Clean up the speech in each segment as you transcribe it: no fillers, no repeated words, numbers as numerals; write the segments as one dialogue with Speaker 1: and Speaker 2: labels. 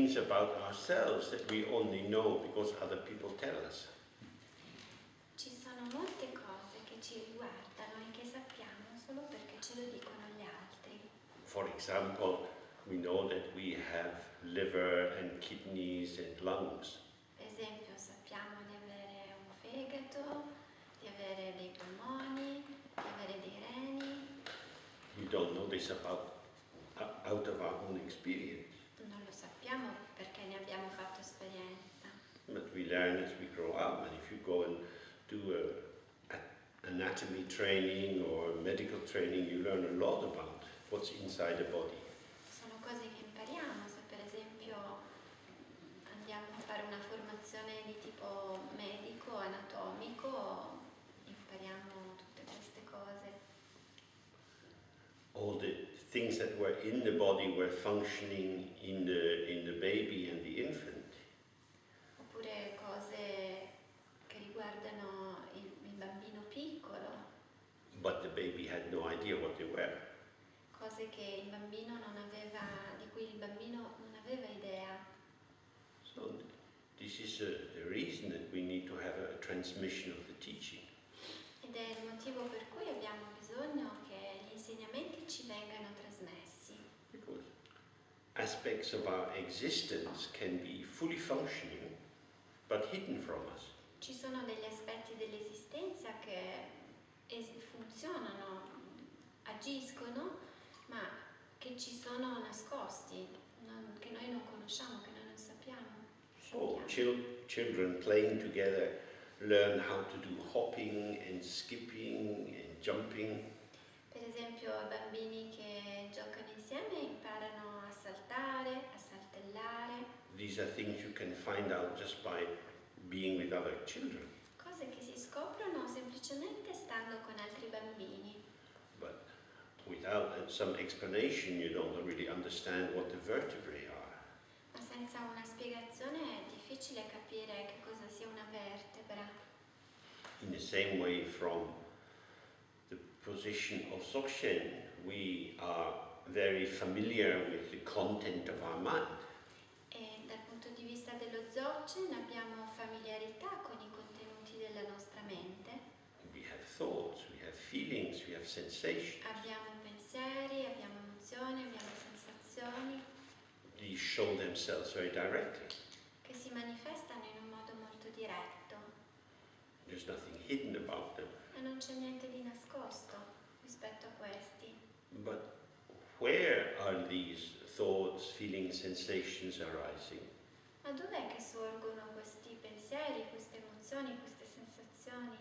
Speaker 1: things about ourselves that we only know because other people tell us.
Speaker 2: Ci sono molte cose che ci riguardano e che sappiamo solo perché ce lo dicono gli altri.
Speaker 1: For example, we know that we have liver and kidneys and lungs.
Speaker 2: Per esempio sappiamo di avere un fegato, di avere dei polmoni, di avere dei reni.
Speaker 1: We don't know this out of our own experience.
Speaker 2: Non lo sappiamo perché ne abbiamo fatto esperienza.
Speaker 1: But we learn as we grow up, and if you go and do anatomy training or medical training, you learn a lot about what's inside the body.
Speaker 2: Sono cose che impariamo, se per esempio andiamo a fare una formazione di tipo medico, anatomico, impariamo tutte queste cose.
Speaker 1: All the things that were in the body were functioning in the baby and the infant.
Speaker 2: Oppure cose che riguardano il bambino piccolo.
Speaker 1: But the baby had no idea what they were.
Speaker 2: Cose che il bambino non aveva, di cui il bambino non aveva idea.
Speaker 1: So this is the reason that we need to have a transmission of the teaching.
Speaker 2: Ed è il motivo per cui abbiamo bisogno che gli insegnamenti ci vengano trasmessi.
Speaker 1: Because aspects of our existence can be fully functioning, but hidden from us.
Speaker 2: Ci sono degli aspetti dell'esistenza che funzionano, agiscono, ma che ci sono nascosti, che noi non conosciamo, che noi non sappiamo.
Speaker 1: So children playing together learn how to do hopping and skipping and jumping.
Speaker 2: Per esempio i bambini che giocano insieme imparano a saltare, a saltellare.
Speaker 1: These are things you can find out just by being with other children.
Speaker 2: Cose che si scoprono semplicemente stando con altri bambini.
Speaker 1: But without some explanation you don't really understand what the vertebrae are.
Speaker 2: Ma senza una spiegazione è difficile capire che cosa sia una vertebra.
Speaker 1: In the same way, from the position of Dzogchen, we are very familiar with the content of our mind.
Speaker 2: E dal punto di vista dello Dzogchen abbiamo familiarità con i contenuti della nostra mente.
Speaker 1: We have thoughts, we have feelings, we have sensations.
Speaker 2: Abbiamo pensieri, abbiamo emozioni, abbiamo sensazioni.
Speaker 1: These show themselves very directly.
Speaker 2: Che si manifestano in un modo molto diretto.
Speaker 1: There's nothing hidden about them.
Speaker 2: E non c'è niente di nascosto rispetto a questi.
Speaker 1: But where are these thoughts, feelings, sensations arising?
Speaker 2: Ma dov'è che sorgono questi pensieri, queste emozioni, queste sensazioni?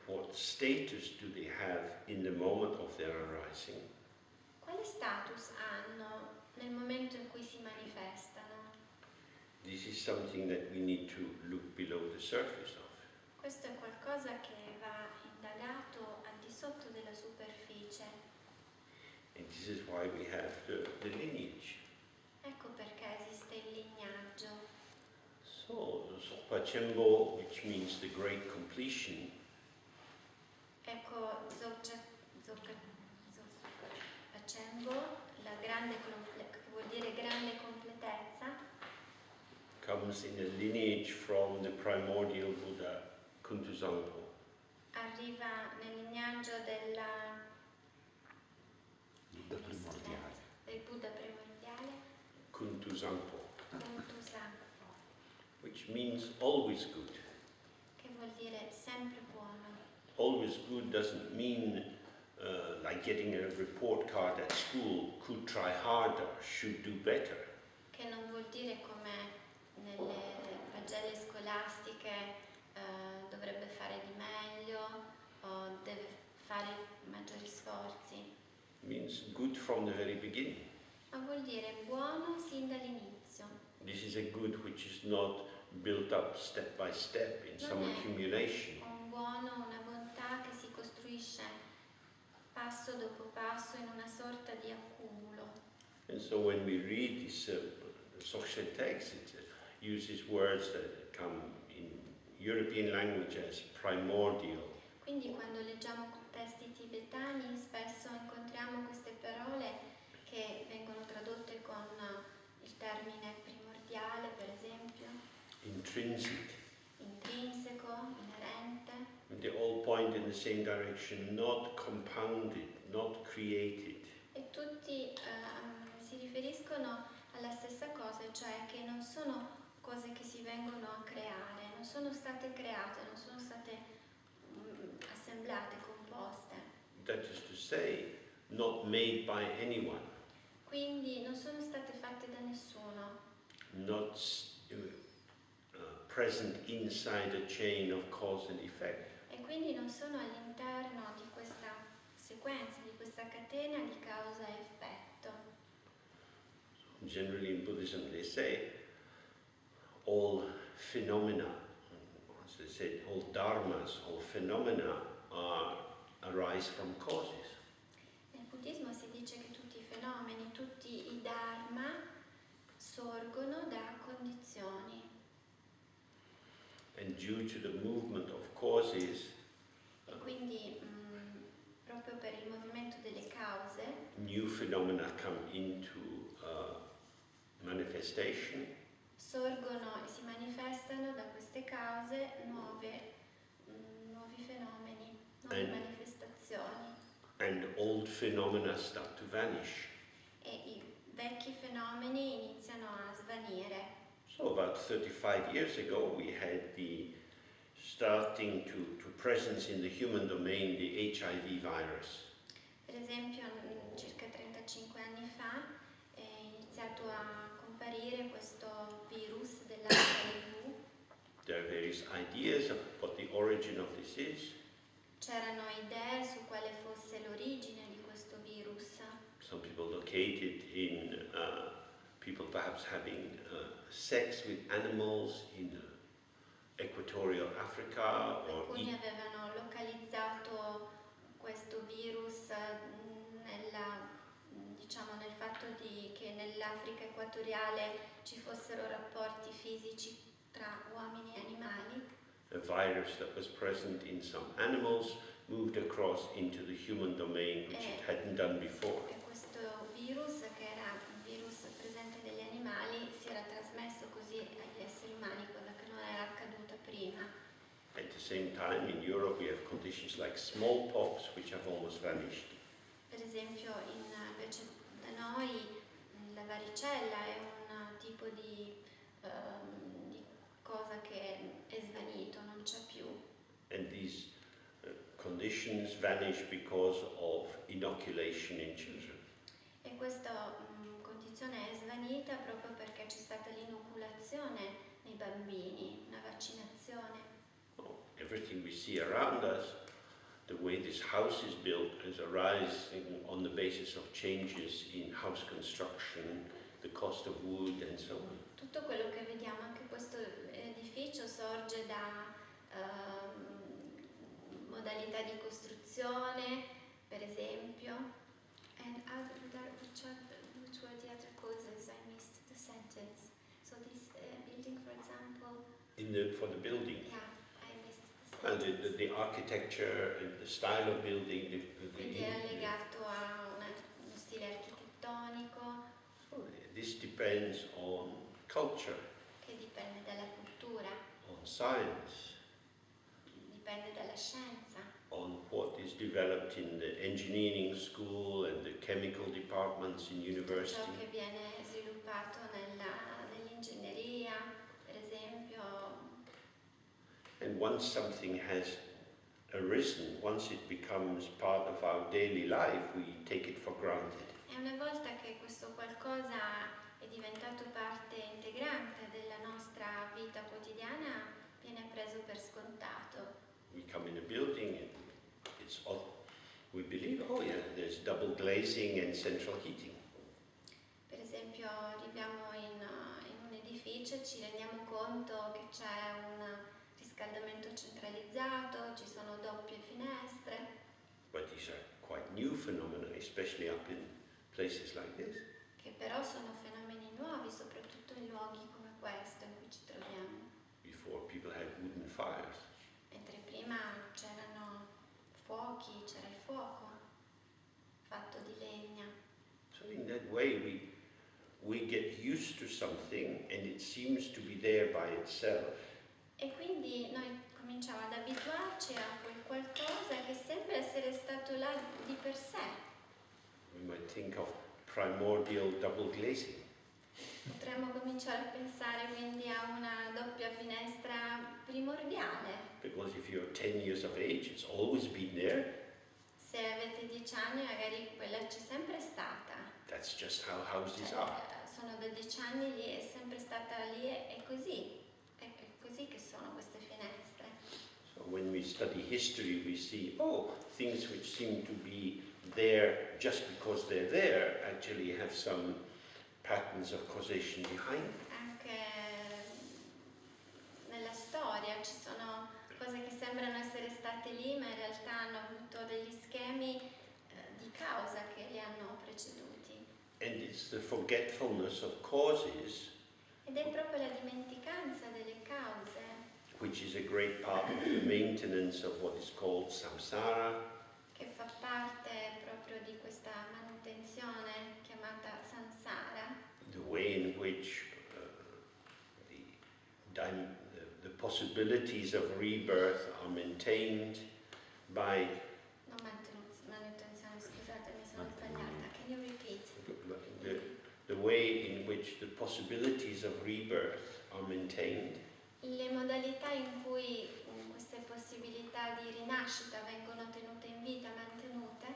Speaker 1: What status do they have in the moment of their arising?
Speaker 2: Quale status hanno nel momento in cui si manifestano?
Speaker 1: This is something that we need to look below the surface of.
Speaker 2: Questo è qualcosa che va indagato al di sotto della superficie.
Speaker 1: And this is why we have the lineage.
Speaker 2: Ecco perché esiste il lignaggio.
Speaker 1: So, Sokpa Chembo, which means the great completion,
Speaker 2: Ecco, facendo la grande, che vuol dire grande completezza,
Speaker 1: comes in a lineage from the primordial Buddha, Kuntuzangpo.
Speaker 2: arriva nel lignaggio del Buddha primordiale,
Speaker 1: Kuntuzangpo,
Speaker 2: Ponzone,
Speaker 1: which means always good.
Speaker 2: che vuol dire sempre buono.
Speaker 1: Always good doesn't mean like getting a report card at school, could try harder, should do better.
Speaker 2: Che non vuol dire come nelle pagelle scolastiche dovrebbe fare di meglio o deve fare maggiori sforzi.
Speaker 1: It means good from the very beginning.
Speaker 2: Ma vuol dire buono sin dall'inizio.
Speaker 1: This is a good which is not built up step by step in some
Speaker 2: Non è
Speaker 1: accumulation.
Speaker 2: un buono, una bontà che si costruisce passo dopo passo in una sorta di accumulo.
Speaker 1: And so when we read this Dzogchen text, it uses words that come in European language as primordial.
Speaker 2: Quindi quando leggiamo testi tibetani spesso incontriamo queste parole che vengono tradotte con il termine primordiale
Speaker 1: intrinsic.
Speaker 2: Intrinseco, inerente.
Speaker 1: And they all point in the same direction, not compounded, not created.
Speaker 2: E tutti si riferiscono alla stessa cosa, cioè che non sono cose che si vengono a creare, non sono state create, non sono state assemblate, composte.
Speaker 1: That is to say, not made by anyone.
Speaker 2: Quindi non sono state fatte da nessuno.
Speaker 1: Not present inside a chain of cause and effect.
Speaker 2: E quindi non sono all'interno di questa sequenza, di questa catena di causa e effetto.
Speaker 1: Generally in Buddhism they say all phenomena, as they said, all dharmas, all phenomena arise from causes.
Speaker 2: Nel buddismo si dice che tutti i fenomeni, tutti i dharma sorgono da condizioni.
Speaker 1: And due to the movement of causes,
Speaker 2: E quindi proprio per il movimento delle cause
Speaker 1: new phenomena come into manifestation.
Speaker 2: sorgono e si manifestano da queste cause nuovi fenomeni, nuove manifestazioni.
Speaker 1: And old phenomena start to vanish.
Speaker 2: E i vecchi fenomeni iniziano a svanire.
Speaker 1: So about 35 years ago we had the starting to presence in the human domain the HIV virus.
Speaker 2: Per esempio, circa 35 anni fa è iniziato a comparire questo virus dell'HIV.
Speaker 1: There are various ideas of what the origin of this is.
Speaker 2: C'erano idee su quale fosse l'origine di questo virus.
Speaker 1: Some people located in people perhaps having sex with animals in equatorial Africa or
Speaker 2: Alcuni avevano localizzato questo virus nel fatto che nell'Africa equatoriale ci fossero rapporti fisici tra uomini e animali.
Speaker 1: a virus that was present in some animals moved across into the human domain, which it hadn't done before.
Speaker 2: E questo virus, che era un virus presente negli animali, si era trasmesso così agli esseri umani, cosa che non era accaduta prima.
Speaker 1: At the same time, in Europe, we have conditions like smallpox, which have almost vanished.
Speaker 2: Per esempio, invece da noi la varicella è un tipo di cosa che è svanito, non c'è più.
Speaker 1: And these conditions vanish because of inoculation in children.
Speaker 2: E questa condizione è svanita proprio perché c'è stata l'inoculazione nei bambini, una vaccinazione.
Speaker 1: Everything we see around us, the way this house is built, is arising on the basis of changes in house construction, the cost of wood and so on.
Speaker 2: Tutto quello che vediamo, anche questo edificio, sorge da modalità di costruzione, per esempio. And which were the other causes? I missed the sentence. So this building, for example.
Speaker 1: For the building.
Speaker 2: Yeah, I missed the
Speaker 1: Well,
Speaker 2: sentence.
Speaker 1: the architecture and the style of building.
Speaker 2: Quindi è legato a uno stile architettonico.
Speaker 1: This depends on culture,
Speaker 2: Che dipende dalla cultura,
Speaker 1: on science,
Speaker 2: dipende dalla scienza,
Speaker 1: on what is developed in the engineering school and the chemical departments in
Speaker 2: ciò
Speaker 1: university.
Speaker 2: che viene sviluppato nell'ingegneria, per esempio.
Speaker 1: And once something has arisen, once it becomes part of our daily life, we take it for granted.
Speaker 2: E una volta che questo qualcosa è diventato parte integrante della nostra vita quotidiana, viene preso per scontato.
Speaker 1: We come in a building and we believe, oh yeah, there's double glazing and central heating.
Speaker 2: Per esempio, arriviamo in un edificio e ci rendiamo conto che c'è un riscaldamento centralizzato, ci sono doppie finestre.
Speaker 1: But these are quite new phenomena, especially up in places like this.
Speaker 2: Che però sono fenomeni nuovi, soprattutto in luoghi come questo in cui ci troviamo.
Speaker 1: Before people had wooden fires.
Speaker 2: Mentre prima c'erano fuochi, c'era il fuoco fatto di legna.
Speaker 1: So in that way we get used to something and it seems seems to be there by itself.
Speaker 2: E quindi noi cominciamo ad abituarci a quel qualcosa che sembra essere stato là di per sé.
Speaker 1: We might think of primordial double glazing.
Speaker 2: Potremmo cominciare a pensare quindi a una doppia finestra primordiale.
Speaker 1: Because if you're 10 years of age, it's always been there.
Speaker 2: Se avete 10 anni magari quella c'è sempre stata.
Speaker 1: That's just how houses
Speaker 2: Cioè,
Speaker 1: are.
Speaker 2: sono da 10 anni lì, è sempre stata lì, è così. È così che sono queste finestre.
Speaker 1: So when we study history, we see, things which seem to be there just because they're there actually have some patterns of causation behind it.
Speaker 2: Anche nella storia ci sono cose che sembrano essere state lì, ma in realtà hanno avuto degli schemi di causa che li hanno preceduti.
Speaker 1: And it's the forgetfulness of causes
Speaker 2: Ed è proprio la dimenticanza delle cause
Speaker 1: which is a great part of the maintenance of what is called samsara,
Speaker 2: che fa parte proprio di questa manutenzione chiamata samsara,
Speaker 1: the way in which the possibilities of rebirth are maintained by
Speaker 2: non manutenzione, scusate, mi sono sbagliata. Can you repeat?
Speaker 1: the way in which the possibilities of rebirth are maintained
Speaker 2: Le modalità in cui queste possibilità di rinascita vengono tenute in vita, mantenute,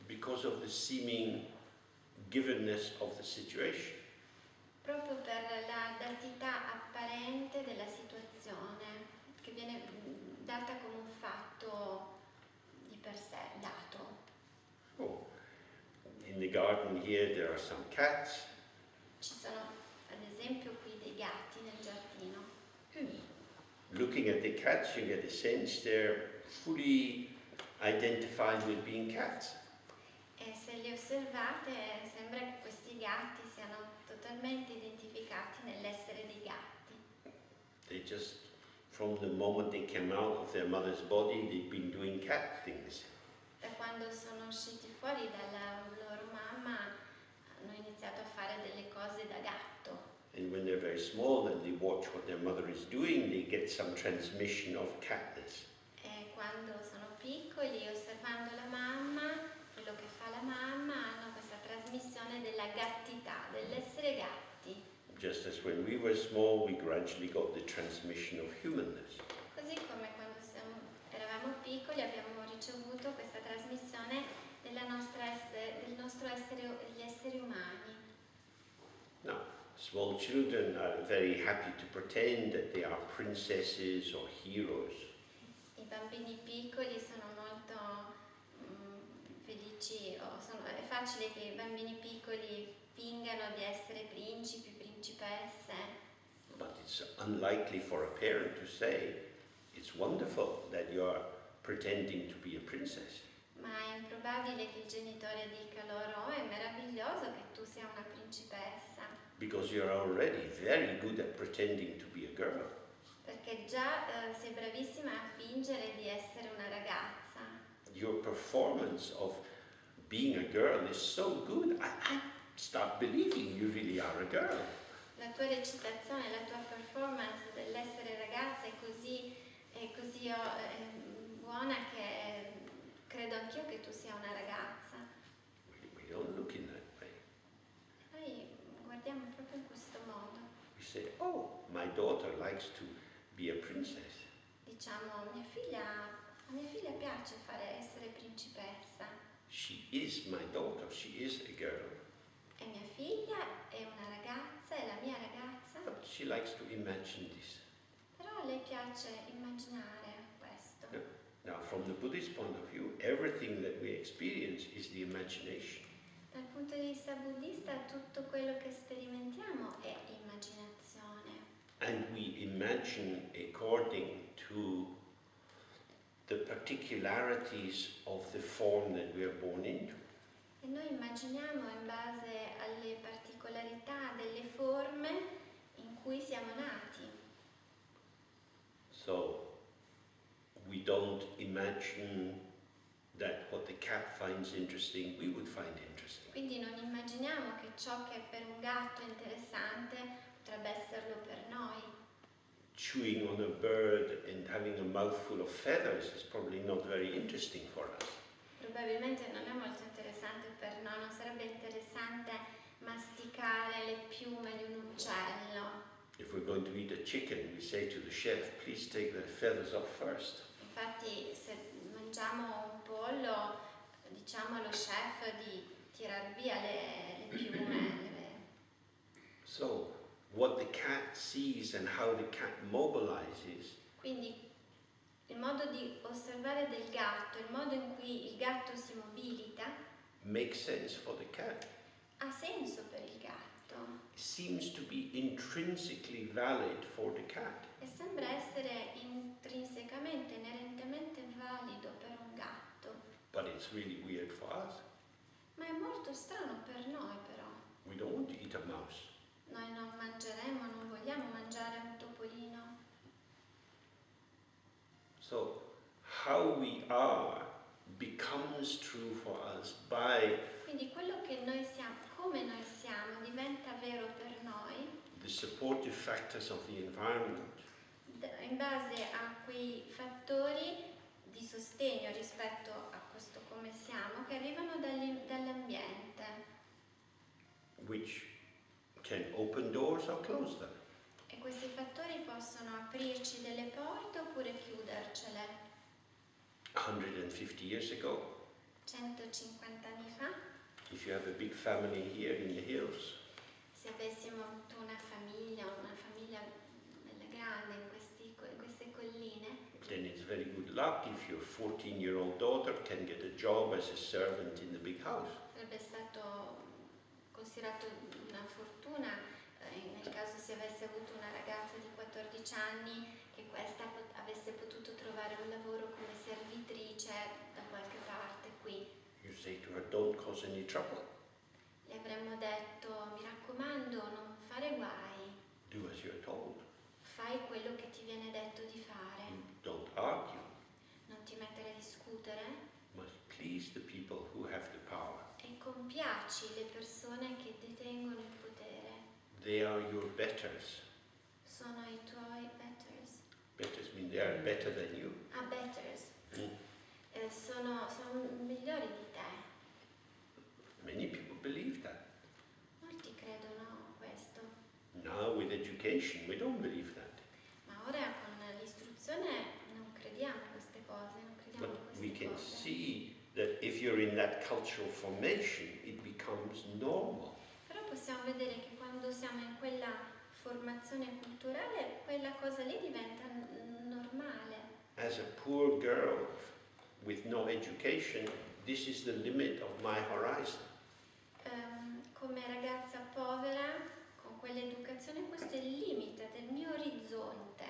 Speaker 1: because of the seeming givenness of the situation.
Speaker 2: proprio per la datità apparente della situazione, che viene data come un fatto di per sé, dato.
Speaker 1: Oh, in the garden here there are some cats.
Speaker 2: Ci sono ad esempio qui dei gatti nel giardino.
Speaker 1: Looking at the cats, you get a sense they're fully identified with being cats.
Speaker 2: E se li osservate sembra che questi gatti siano totalmente identificati nell'essere dei gatti.
Speaker 1: They just, from the moment they came out of their mother's body, they've been doing cat things.
Speaker 2: Da quando sono usciti fuori dalla loro mamma hanno iniziato a fare delle cose da gatto.
Speaker 1: And when they're very small and they watch what their mother is doing, they get some transmission of catness.
Speaker 2: E quando sono piccoli, osservando la mamma, quello che fa la mamma, hanno questa trasmissione della gattità, dell'essere gatti.
Speaker 1: Just as when we were small, we gradually got the transmission of humanness.
Speaker 2: Così come quando eravamo piccoli abbiamo ricevuto questa trasmissione del nostro essere, gli esseri umani.
Speaker 1: Now, small children are very happy to pretend that they are princesses or heroes.
Speaker 2: I bambini piccoli sono molto felici, è facile che i bambini piccoli fingano di essere principi, principesse.
Speaker 1: But it's unlikely for a parent to say, it's wonderful that you are pretending to be a princess.
Speaker 2: Ma è improbabile che il genitore dica loro, è meraviglioso che tu sia una principessa.
Speaker 1: Because you're already very good at pretending to be a girl.
Speaker 2: Perché già sei bravissima a fingere di essere una ragazza.
Speaker 1: Your performance of being a girl is so good, I start believing you really are a girl.
Speaker 2: La tua recitazione, la tua performance dell'essere ragazza è così buona che credo anch'io che tu sia una ragazza.
Speaker 1: We don't look in that way.
Speaker 2: Noi guardiamo proprio in questo modo.
Speaker 1: We say, oh, my daughter likes to be a princess.
Speaker 2: Diciamo, a mia figlia piace essere principessa.
Speaker 1: She is my daughter, she is a girl.
Speaker 2: È mia figlia, è una ragazza, è la mia ragazza.
Speaker 1: But she likes to imagine this.
Speaker 2: Però a lei piace immaginare questo.
Speaker 1: Now, from the Buddhist point of view, everything that we experience is the imagination.
Speaker 2: Dal punto di vista buddista tutto quello che sperimentiamo è immaginazione.
Speaker 1: And we imagine according to the particularities of the form that we are born into.
Speaker 2: E noi immaginiamo in base alle particolarità delle forme in cui siamo nati.
Speaker 1: So we don't imagine that what the cat finds interesting, we would find interesting.
Speaker 2: Quindi non immaginiamo che ciò che per un gatto è interessante potrebbe esserlo per noi.
Speaker 1: chewing on a bird and having a mouthful of feathers is probably not very interesting for us.
Speaker 2: Probabilmente non è molto interessante per noi, non sarebbe interessante masticare le piume di un uccello.
Speaker 1: If we're going to eat a chicken, we say to the chef, please take the feathers off first.
Speaker 2: Infatti se mangiamo un pollo diciamo allo chef di tirar via le piume.
Speaker 1: So, what the cat sees and how the cat mobilizes
Speaker 2: Quindi il modo di osservare del gatto, il modo in cui il gatto si mobilita,
Speaker 1: makes sense for the cat.
Speaker 2: ha senso per il gatto
Speaker 1: Seems to be intrinsically valid for the cat.
Speaker 2: e sembra essere intrinsecamente, inerentemente valido per un gatto.
Speaker 1: But it's really weird for us.
Speaker 2: Ma è molto strano per noi però.
Speaker 1: We don't want to eat a mouse.
Speaker 2: Noi non mangeremo, non vogliamo mangiare un topolino.
Speaker 1: So, how we are becomes true for us by
Speaker 2: Quindi quello che noi siamo, come noi siamo, diventa vero per noi
Speaker 1: the supportive factors of the environment.
Speaker 2: in base a quei fattori di sostegno rispetto a questo come siamo che arrivano dall'ambiente
Speaker 1: Which can open doors or close them.
Speaker 2: e questi fattori possono aprirci delle porte oppure chiudercele.
Speaker 1: 150 years ago,
Speaker 2: 150 anni fa,
Speaker 1: if you have a big family here in the hills,
Speaker 2: se avessimo avuto una famiglia bella grande in queste colline,
Speaker 1: then it's very good luck if your 14-year-old daughter can get a job as a servant in the big house.
Speaker 2: sarebbe stato considerato una fortuna nel caso si avesse avuto una ragazza di 14 anni che questa avesse potuto trovare un lavoro come servitrice da qualche parte qui.
Speaker 1: You say to her, don't cause any trouble.
Speaker 2: Le avremmo detto, mi raccomando, non fare guai,
Speaker 1: Do as you're told.
Speaker 2: fai quello che ti viene detto di fare,
Speaker 1: Don't argue.
Speaker 2: non ti mettere a discutere
Speaker 1: Must please the people who have the power.
Speaker 2: e compiaci le persone che detengono il potere.
Speaker 1: They are your betters.
Speaker 2: Sono i tuoi betters.
Speaker 1: Betters mean they are better than you.
Speaker 2: Ah, betters.
Speaker 1: Mm.
Speaker 2: Sono migliori di te.
Speaker 1: Many people believe that.
Speaker 2: Molti credono questo.
Speaker 1: Now with education, we don't believe that.
Speaker 2: Ma ora con l'istruzione non crediamo a queste cose, non crediamo
Speaker 1: But
Speaker 2: a
Speaker 1: we
Speaker 2: queste
Speaker 1: can
Speaker 2: cose.
Speaker 1: see that if you're in that cultural formation, it becomes normal.
Speaker 2: Però possiamo vedere che quando siamo in quella formazione culturale, quella cosa lì diventa normale.
Speaker 1: As a poor girl with no education, this is the limit of my horizon.
Speaker 2: Come ragazza povera, con quell'educazione, questo è il limite del mio orizzonte.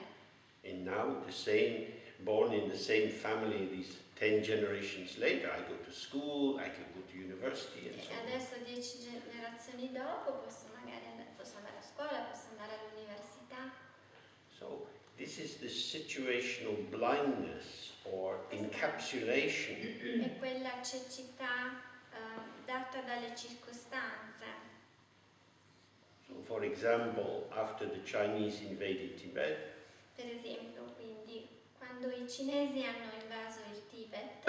Speaker 1: And now the same, born in the same family, these 10 generations later, I go to school, I can go to university and
Speaker 2: E
Speaker 1: so on.
Speaker 2: adesso 10 generazioni dopo posso andare a scuola, posso andare all'università.
Speaker 1: So this is the situational blindness or encapsulation
Speaker 2: È quella cecità data dalle circostanze.
Speaker 1: So, for example, after the Chinese invaded Tibet,
Speaker 2: Per esempio, quindi, quando i cinesi hanno invaso il Tibet,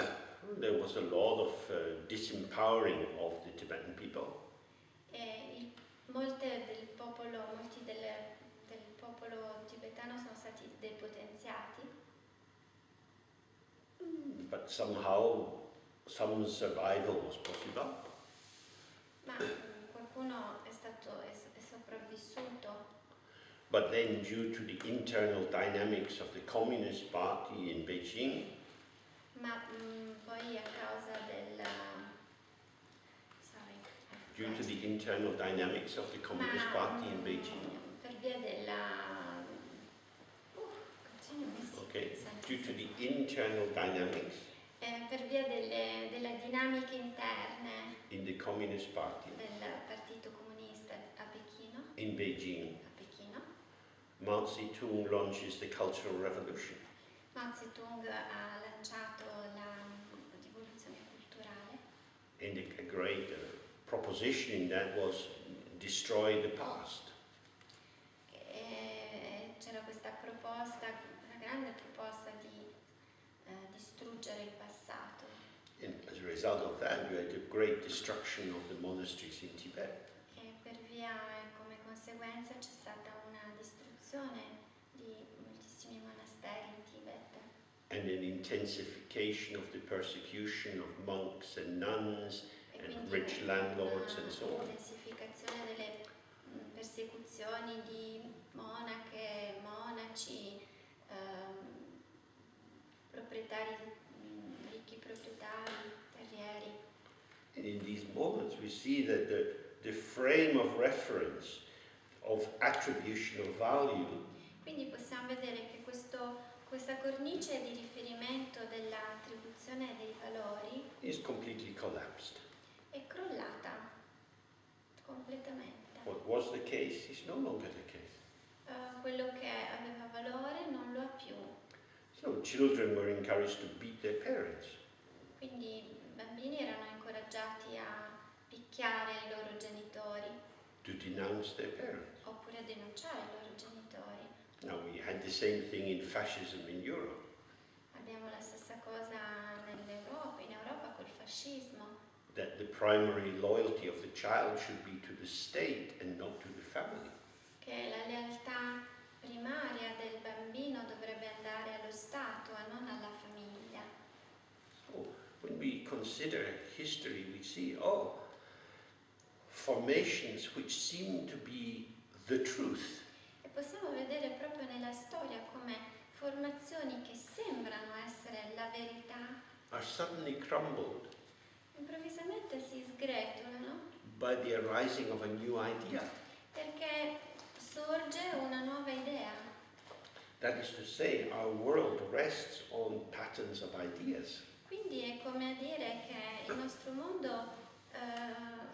Speaker 1: there was a lot of disempowering of the Tibetan people.
Speaker 2: molti del popolo tibetano sono stati depotenziati,
Speaker 1: But somehow some survival was possible.
Speaker 2: ma qualcuno è sopravvissuto.
Speaker 1: But then, due to the internal dynamics of the Communist Party in Beijing,
Speaker 2: Ma poi a causa
Speaker 1: due to the internal dynamics of the Communist Party in Beijing,
Speaker 2: per via
Speaker 1: okay, due to the internal dynamics
Speaker 2: per via delle dinamiche interne
Speaker 1: in the Communist Party
Speaker 2: del Partito Comunista a Pechino,
Speaker 1: in Beijing,
Speaker 2: Mao
Speaker 1: Mao Zedong launches the Cultural Revolution.
Speaker 2: Zedong ha lanciato la rivoluzione culturale
Speaker 1: And a great proposition in that was destroy the past.
Speaker 2: e c'era questa proposta una grande proposta di distruggere il passato.
Speaker 1: And as a result of that, you had a great destruction of the monasteries in Tibet.
Speaker 2: E per via, come conseguenza, c'è stata una distruzione di moltissimi monasteri in Tibet.
Speaker 1: And an intensification of the persecution of monks and nuns
Speaker 2: E
Speaker 1: and
Speaker 2: quindi
Speaker 1: rich landlords and so on.
Speaker 2: Intensificazione delle persecuzioni di monache, monaci, proprietari, ricchi proprietari, terrieri.
Speaker 1: And in these moments, we see that the frame of reference of attribution of value
Speaker 2: Quindi possiamo vedere che questa cornice di riferimento dell'attribuzione dei valori
Speaker 1: is completely collapsed.
Speaker 2: è crollata completamente.
Speaker 1: What was the case is no longer the case.
Speaker 2: Quello che aveva valore non lo ha più.
Speaker 1: So children were encouraged to beat their parents.
Speaker 2: Quindi i bambini erano incoraggiati a picchiare i loro genitori
Speaker 1: To denounce their parents.
Speaker 2: oppure a denunciare i loro genitori.
Speaker 1: Now we had the same thing in fascism in Europe.
Speaker 2: Abbiamo la stessa cosa in Europa col fascismo,
Speaker 1: That the primary loyalty of the child should be to the state and not to the family.
Speaker 2: che la lealtà primaria del bambino dovrebbe andare allo Stato e non alla famiglia.
Speaker 1: So when we consider history, we see, formations which seem to be the truth
Speaker 2: E possiamo vedere proprio nella storia come formazioni che sembrano essere la verità
Speaker 1: are suddenly crumbled
Speaker 2: improvvisamente si sgretolano
Speaker 1: by the arising of a new idea.
Speaker 2: perché sorge una nuova idea.
Speaker 1: That is to say, our world rests on patterns of ideas.
Speaker 2: Quindi è come a dire che il nostro mondo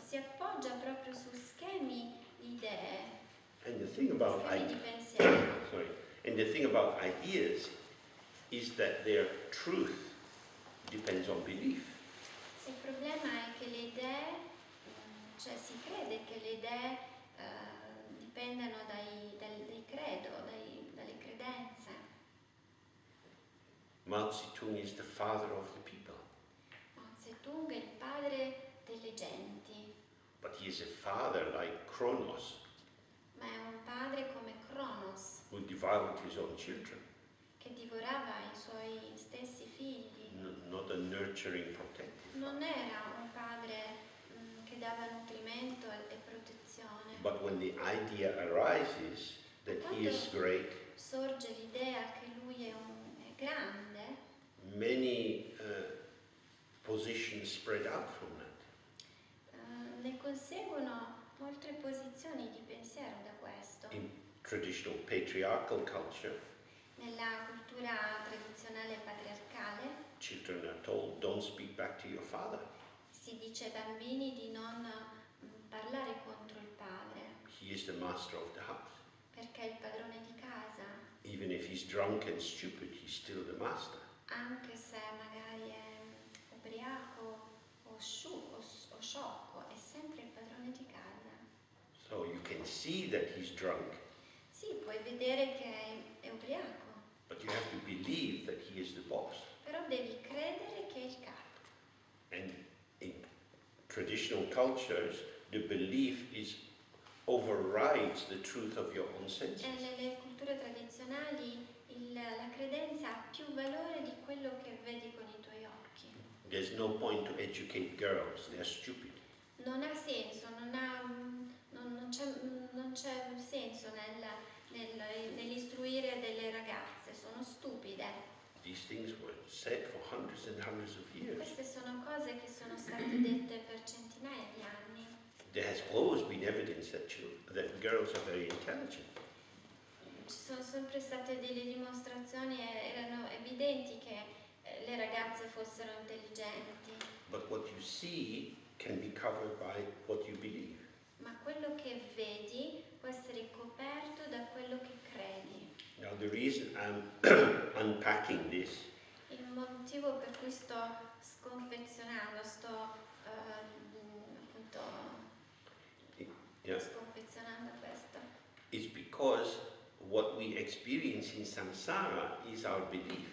Speaker 2: si appoggia proprio su schemi di idee,
Speaker 1: And the thing about
Speaker 2: schemi di
Speaker 1: ideas,
Speaker 2: pensiero.
Speaker 1: and the thing about ideas is that their truth depends on belief.
Speaker 2: Il problema è che le idee, cioè si crede che le idee dipendano dai credo, dalle credenze.
Speaker 1: Mao Zedong is the father of the people,
Speaker 2: Mao Zedong è il padre delle genti,
Speaker 1: but he is a father like Kronos,
Speaker 2: ma è un padre come Cronos,
Speaker 1: who devoured his own children,
Speaker 2: che divorava i suoi stessi figli.
Speaker 1: not a nurturing, protective.
Speaker 2: Non era un padre che dava nutrimento e protezione.
Speaker 1: But when the idea arises that he is great,
Speaker 2: Sorge l'idea che lui è grande,
Speaker 1: many positions spread out from that.
Speaker 2: ne conseguono molte posizioni di pensiero da questo.
Speaker 1: In traditional patriarchal culture,
Speaker 2: Nella cultura tradizionale patriarcale
Speaker 1: children are told, don't speak back to your father.
Speaker 2: si dice ai bambini di non parlare contro il padre,
Speaker 1: He is the master of the house.
Speaker 2: perché è il padrone di casa,
Speaker 1: Even if he's drunk and stupid, he's still the master.
Speaker 2: anche se magari è ubriaco o sciocco, è sempre il padrone di casa.
Speaker 1: So you can see that he's drunk,
Speaker 2: Sì, puoi vedere che è ubriaco,
Speaker 1: but you have to believe that he is the boss.
Speaker 2: però devi credere che è il capo.
Speaker 1: And in traditional cultures, the belief overrides the truth of your own senses.
Speaker 2: E nelle culture tradizionali la credenza ha più valore di quello che vedi con i tuoi occhi.
Speaker 1: There's no point to educate girls, they are stupid.
Speaker 2: Non ha senso, non c'è senso nell'istruire delle ragazze, sono stupide.
Speaker 1: These things were said for hundreds and hundreds of years.
Speaker 2: Queste sono cose che sono state dette per centinaia di anni.
Speaker 1: There has always been evidence that girls are very intelligent.
Speaker 2: Ci sono sempre state delle dimostrazioni e erano evidenti che le ragazze fossero intelligenti,
Speaker 1: But what you see can be covered by what you believe.
Speaker 2: ma quello che vedi può essere coperto da quello che credi.
Speaker 1: Now the reason I'm unpacking this
Speaker 2: Il motivo per cui sto sconfezionando,
Speaker 1: yeah,
Speaker 2: sconfezionando questo,
Speaker 1: is because what we experience in samsara is our belief.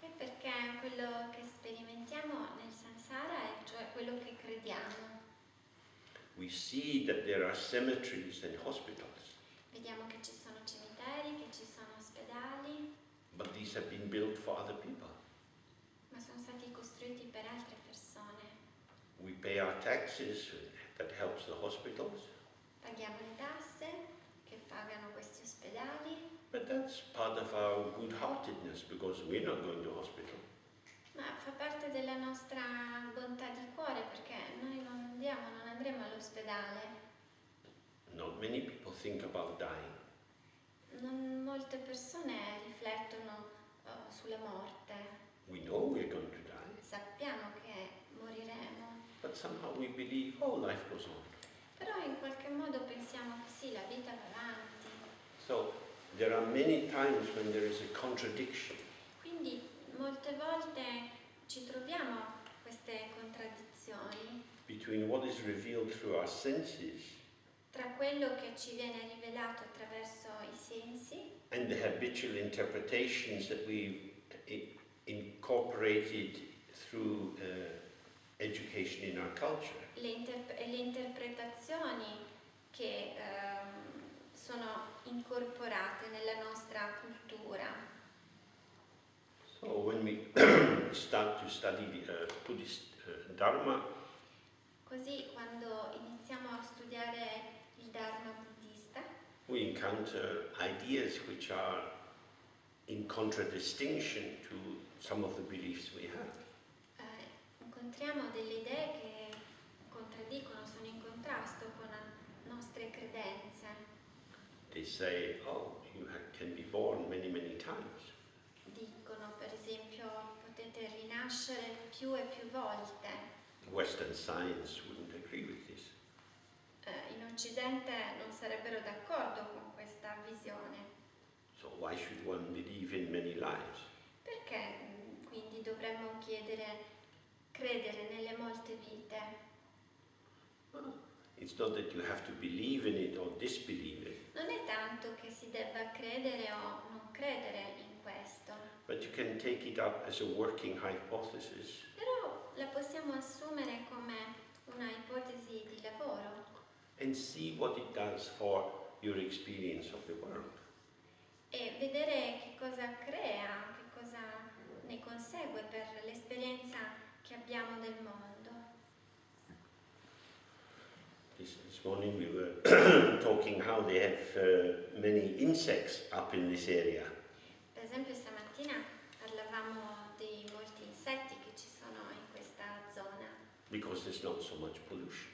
Speaker 2: E perché quello che sperimentiamo nel samsara è cioè quello che crediamo.
Speaker 1: We see that there are cemeteries and hospitals,
Speaker 2: Vediamo che ci sono cimiteri, che ci sono ospedali,
Speaker 1: but these have been built for other people.
Speaker 2: ma sono stati costruiti per altre persone.
Speaker 1: We pay our taxes, that helps the hospitals,
Speaker 2: Paghiamo le tasse che pagano questi ospedali,
Speaker 1: but that's part of our good-heartedness because we're not going to hospital.
Speaker 2: ma fa parte della nostra bontà di cuore perché noi non andremo all'ospedale.
Speaker 1: Not many people think about dying.
Speaker 2: Molte persone riflettono sulla morte.
Speaker 1: We know we're going to die,
Speaker 2: Sappiamo che moriremo,
Speaker 1: but somehow we believe, oh, life goes on.
Speaker 2: però in qualche modo pensiamo che sì, la vita va avanti.
Speaker 1: So there are many times when there is a contradiction
Speaker 2: Quindi molte volte ci troviamo queste contraddizioni
Speaker 1: between what is revealed through our senses
Speaker 2: tra quello che ci viene rivelato attraverso i sensi
Speaker 1: and the habitual interpretations that we've incorporated through education in our culture.
Speaker 2: e le interpretazioni che sono incorporate nella nostra cultura.
Speaker 1: So when we start to study Buddhist Dharma,
Speaker 2: Così quando iniziamo a studiare il Dharma buddista
Speaker 1: we encounter ideas which are in contradistinction to some of the beliefs we have.
Speaker 2: incontriamo delle idee che contraddicono, sono in contrasto con le nostre credenze.
Speaker 1: They say, oh, you can be born many, many times.
Speaker 2: Dicono per esempio potete rinascere più e più volte.
Speaker 1: Western science wouldn't agree with this.
Speaker 2: In Occidente non sarebbero d'accordo con questa visione.
Speaker 1: So why should one believe in many lives?
Speaker 2: Perché quindi dovremmo credere nelle molte vite?
Speaker 1: Well, it's not that you have to believe in it or disbelieve it,
Speaker 2: Non è tanto che si debba credere o non credere in questo,
Speaker 1: but you can take it up as a working hypothesis
Speaker 2: però la possiamo assumere come una ipotesi di lavoro
Speaker 1: and see what it does for your experience of the world.
Speaker 2: e vedere che cosa crea, che cosa ne consegue per l'esperienza che abbiamo del mondo.
Speaker 1: This morning we were talking how they have many insects up in this area.
Speaker 2: Per esempio stamattina parlavamo di molti insetti che ci sono in questa zona,
Speaker 1: Because there's not so much pollution.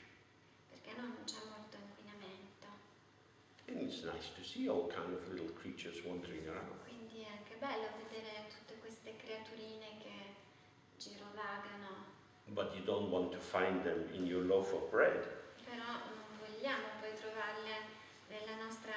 Speaker 2: perché non c'è molto inquinamento.
Speaker 1: And it's nice to see all kind of little creatures wandering around.
Speaker 2: Quindi è anche bello vedere tutte queste creaturine che girovagano,
Speaker 1: But you don't want to find them in your loaf of bread.
Speaker 2: però non vogliamo poi trovarle nella nostra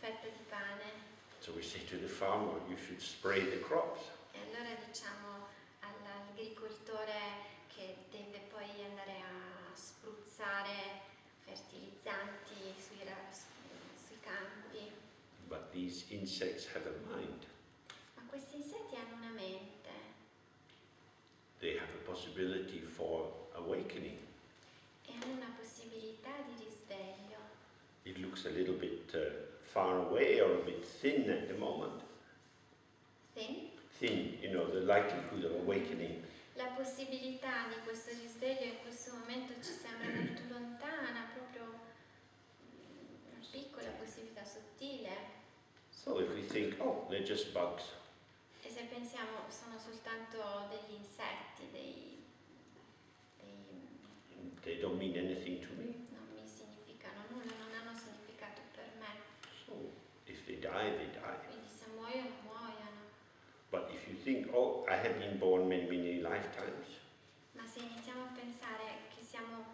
Speaker 2: fetta di pane.
Speaker 1: So we say to the farmer, you should spray the crops.
Speaker 2: E allora diciamo all'agricoltore che deve poi andare a spruzzare fertilizzanti sui campi.
Speaker 1: But these insects have a mind.
Speaker 2: Ma questi insetti hanno una mente
Speaker 1: They have a possibility for awakening.
Speaker 2: e hanno una possibilità di risveglio.
Speaker 1: It looks a little bit far away or a bit thin at the moment.
Speaker 2: Thin?
Speaker 1: Thin, you know, the likelihood of awakening.
Speaker 2: La possibilità di questo risveglio in questo momento ci sembra molto lontana, proprio una piccola possibilità sottile.
Speaker 1: So if we think, oh, they're just bugs,
Speaker 2: E se pensiamo sono soltanto degli insetti,
Speaker 1: they don't mean anything to me.
Speaker 2: non mi significano nulla, non hanno significato per me.
Speaker 1: So if they die, they die.
Speaker 2: Quindi se muoiono, muoiono.
Speaker 1: But if you think, oh, I have been born many, many lifetimes,
Speaker 2: Ma se iniziamo a pensare che siamo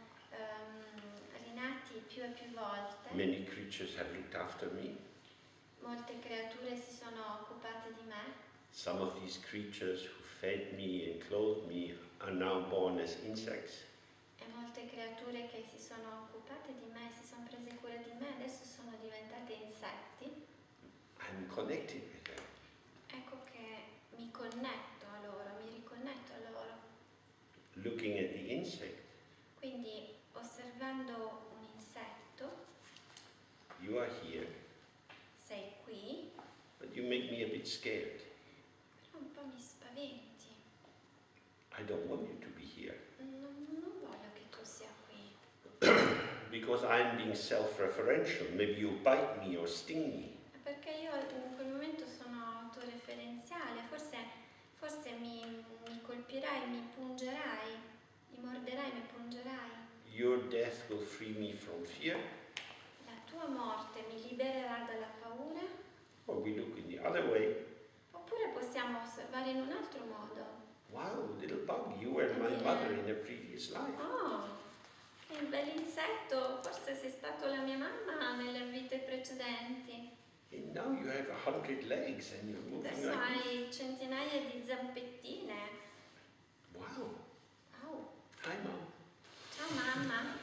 Speaker 2: rinati più e più volte,
Speaker 1: many creatures have looked after me.
Speaker 2: molte creature si sono occupate di me,
Speaker 1: Some of these creatures who fed me and clothed me are now born as insects.
Speaker 2: e molte creature che si sono occupate di me, si sono prese cura di me, adesso sono diventate insetti.
Speaker 1: I'm connected with them.
Speaker 2: Ecco che mi connetto a loro, mi riconnetto a loro.
Speaker 1: Looking at the insect,
Speaker 2: Quindi osservando un insetto,
Speaker 1: you are here,
Speaker 2: sei qui,
Speaker 1: but you make me a bit scared.
Speaker 2: però un po' mi spaventi.
Speaker 1: I don't want you to be here.
Speaker 2: Non voglio che tu sia qui.
Speaker 1: Because I'm being self-referential. Maybe you bite me or sting me.
Speaker 2: Perché io in quel momento sono autoreferenziale, forse mi colpirai, mi pungerai, mi morderai, mi pungerai.
Speaker 1: Your death will free me from fear.
Speaker 2: La tua morte mi libererà dalla paura.
Speaker 1: Or we look in the other way.
Speaker 2: Oppure possiamo osservare in un altro modo.
Speaker 1: Wow, little bug, you were my mother in a previous life.
Speaker 2: Oh, che bell'insetto, forse sei stato la mia mamma nelle vite precedenti.
Speaker 1: And now you have 100 legs and you're moving
Speaker 2: Adesso
Speaker 1: like this.
Speaker 2: hai centinaia di zampettine.
Speaker 1: Wow.
Speaker 2: Oh,
Speaker 1: Hi, Mom.
Speaker 2: ciao mamma.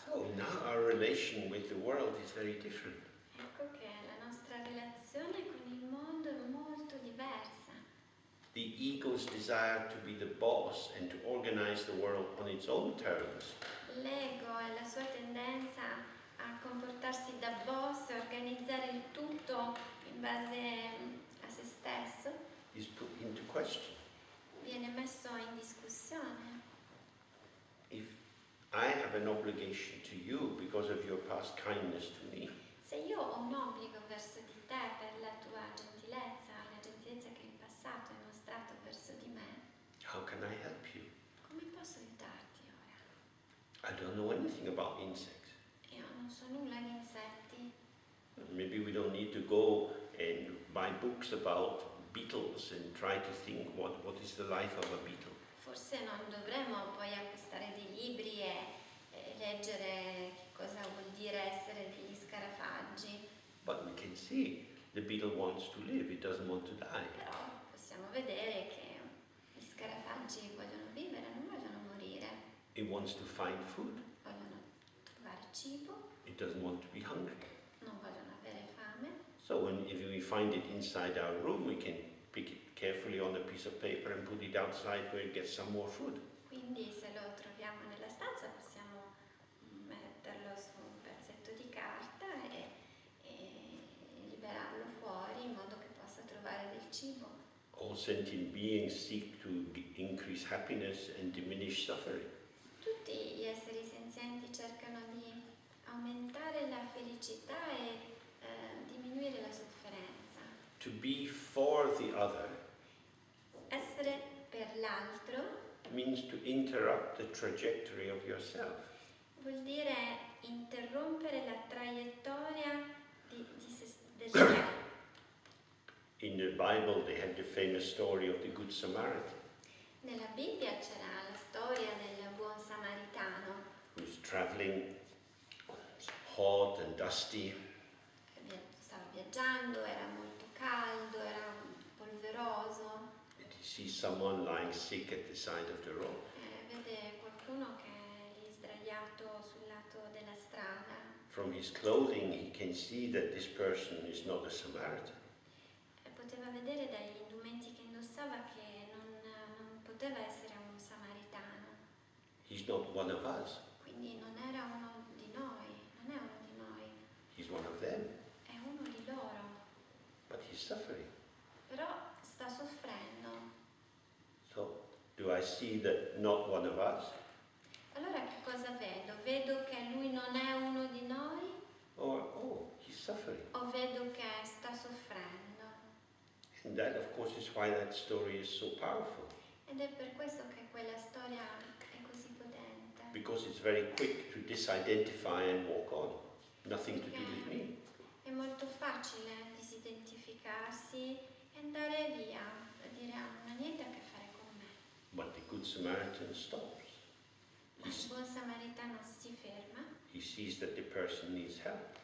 Speaker 1: So now our relation with the world is very different.
Speaker 2: Ecco che la nostra relazione con il mondo è molto diversa.
Speaker 1: The ego's desire to be the boss and to organize the world on its own terms
Speaker 2: L'ego e la sua tendenza a comportarsi da boss, a organizzare il tutto in base a se stesso,
Speaker 1: is put into question.
Speaker 2: viene messo in discussione.
Speaker 1: If I have an obligation to you because of your past kindness to me,
Speaker 2: Se io ho un obbligo verso di te per la tua gentilezza, la gentilezza che in passato hai mostrato verso di me,
Speaker 1: how can I help you?
Speaker 2: come posso aiutarti ora?
Speaker 1: I don't know anything about insects.
Speaker 2: Io non so nulla di insetti.
Speaker 1: Maybe we don't need to go and buy books about beetles and try to think what is the life of a beetle.
Speaker 2: Forse non dovremmo poi acquistare dei libri e leggere che cosa vuol dire essere degli scarafaggi,
Speaker 1: But we can see the beetle wants to live, it doesn't want to die.
Speaker 2: però possiamo vedere che gli scarafaggi vogliono vivere, non vogliono morire,
Speaker 1: It wants to find food,
Speaker 2: vogliono trovare cibo,
Speaker 1: it doesn't want to be hungry.
Speaker 2: non vogliono avere fame.
Speaker 1: So if we find it inside our room, we can pick it carefully on a piece of paper and put it outside where it gets some more food.
Speaker 2: Quindi se lo troviamo nella stanza possiamo metterlo su un pezzetto di carta e liberarlo fuori in modo che possa trovare del cibo.
Speaker 1: All sentient beings seek to increase happiness and diminish suffering.
Speaker 2: Tutti gli esseri senzienti cercano di aumentare la felicità e diminuire la sofferenza.
Speaker 1: To be for the other
Speaker 2: Essere per l'altro
Speaker 1: means to interrupt the trajectory of yourself.
Speaker 2: vuol dire interrompere la traiettoria del sé.
Speaker 1: In the Bible, they had the famous story of the Good Samaritan,
Speaker 2: Nella Bibbia c'era la storia del buon samaritano,
Speaker 1: who's traveling hot and dusty,
Speaker 2: stava viaggiando, era molto caldo, era polveroso,
Speaker 1: and he sees someone lying sick at the side of the road.
Speaker 2: vede qualcuno che è lì sdraiato sul lato della strada.
Speaker 1: From his clothing, he can see that this person is not a Samaritan.
Speaker 2: Poteva vedere dagli indumenti che indossava che non poteva essere un samaritano,
Speaker 1: He's not one of us.
Speaker 2: quindi non era uno di noi, non è uno di noi,
Speaker 1: He's one of them.
Speaker 2: è uno di loro,
Speaker 1: But he's suffering.
Speaker 2: però sta soffrendo.
Speaker 1: So, do I see that not one of us?
Speaker 2: Allora che cosa vedo? Vedo che lui non è uno di noi
Speaker 1: Or, oh, he's suffering.
Speaker 2: o vedo che sta soffrendo?
Speaker 1: And that, of course, is why that story is so powerful.
Speaker 2: Ed è per questo che quella storia è così potente.
Speaker 1: Because it's very quick to disidentify and walk on. Nothing to do with me.
Speaker 2: È molto facile disidentificarsi e andare via, a dire non ha niente a che fare con me.
Speaker 1: But the Good Samaritan stops.
Speaker 2: Ma il buon samaritano si ferma,
Speaker 1: He sees that the person needs help.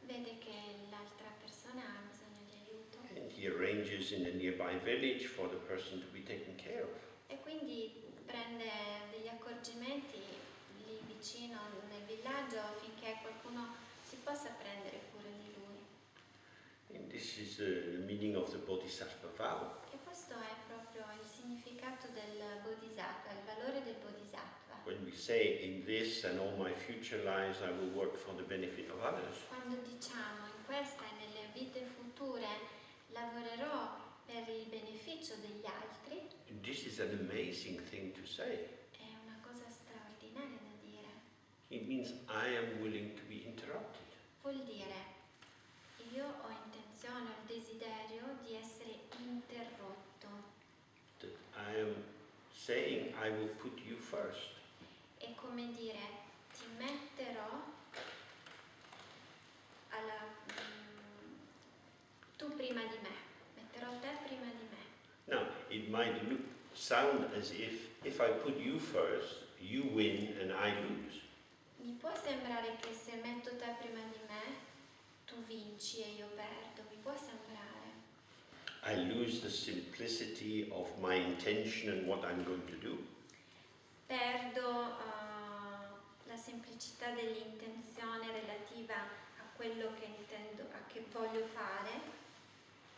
Speaker 2: vede che l'altra persona ha bisogno di aiuto
Speaker 1: And he arranges in a nearby village for the person to be taken care of.
Speaker 2: e quindi prende degli accorgimenti lì vicino nel villaggio affinché qualcuno si possa prendere cura di lui.
Speaker 1: And this This is the meaning of the Bodhisattva vow.
Speaker 2: E questo è proprio il significato del Bodhisattva, il valore del Bodhisattva.
Speaker 1: When we say, in this and all my future lives I will work for the benefit of others.
Speaker 2: Quando diciamo in questa e nelle vite future lavorerò per il beneficio degli altri,
Speaker 1: This is an amazing thing to say.
Speaker 2: è una cosa straordinaria da dire.
Speaker 1: It means I am willing to be interrupted.
Speaker 2: Vuol dire io ho intenzione, ho il desiderio di essere interrotto.
Speaker 1: That I am saying I will put you first.
Speaker 2: È come dire ti metterò tu prima di me, metterò te prima di me.
Speaker 1: Now, it might sound as if I put you first, you win and I lose.
Speaker 2: Mi può sembrare che se metto te prima di me, tu vinci e io perdo, mi può sembrare.
Speaker 1: I lose the simplicity of my intention and what I'm going to do.
Speaker 2: Perdo la semplicità dell'intenzione relativa a quello che intendo, a che voglio fare.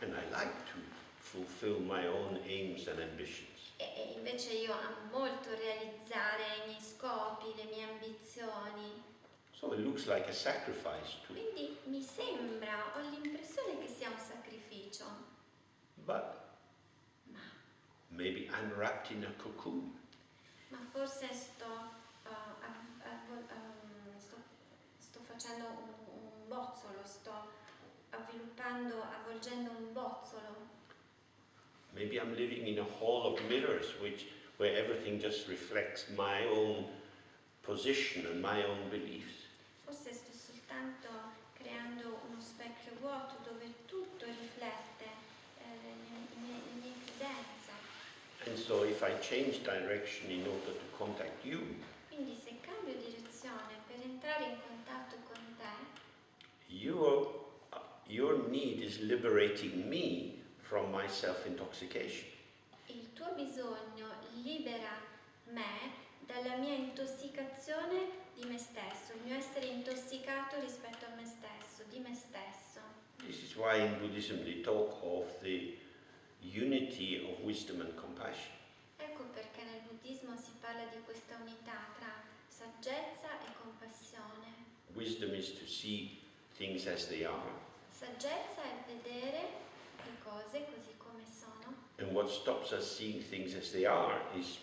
Speaker 1: And I like to fulfill my own aims and ambitions.
Speaker 2: E invece io amo molto realizzare i miei scopi, le mie ambizioni.
Speaker 1: So it looks like a sacrifice to me.
Speaker 2: Quindi mi sembra, ho l'impressione che sia un sacrificio.
Speaker 1: But maybe I'm wrapped in a cocoon.
Speaker 2: Ma forse sto facendo un bozzolo, sto avvolgendo un bozzolo.
Speaker 1: Maybe I'm living in a hall of mirrors where everything just reflects my own position and my own beliefs.
Speaker 2: Forse sto soltanto creando uno specchio vuoto dove tutto riflette le mie credenze.
Speaker 1: And so if I change direction in order to contact you,
Speaker 2: Quindi se cambio direzione per entrare in contatto con te,
Speaker 1: your need is liberating me from my self-intoxication.
Speaker 2: il tuo bisogno libera me dalla mia intossicazione di me stesso, il mio essere intossicato rispetto a me stesso, di me stesso.
Speaker 1: This is why in Buddhism they talk of the unity of wisdom and compassion.
Speaker 2: Ecco perché nel buddismo si parla di questa unità tra saggezza e compassione.
Speaker 1: Wisdom is to see things as they are.
Speaker 2: Saggezza è vedere le cose così come sono.
Speaker 1: And what stops us seeing things as they are is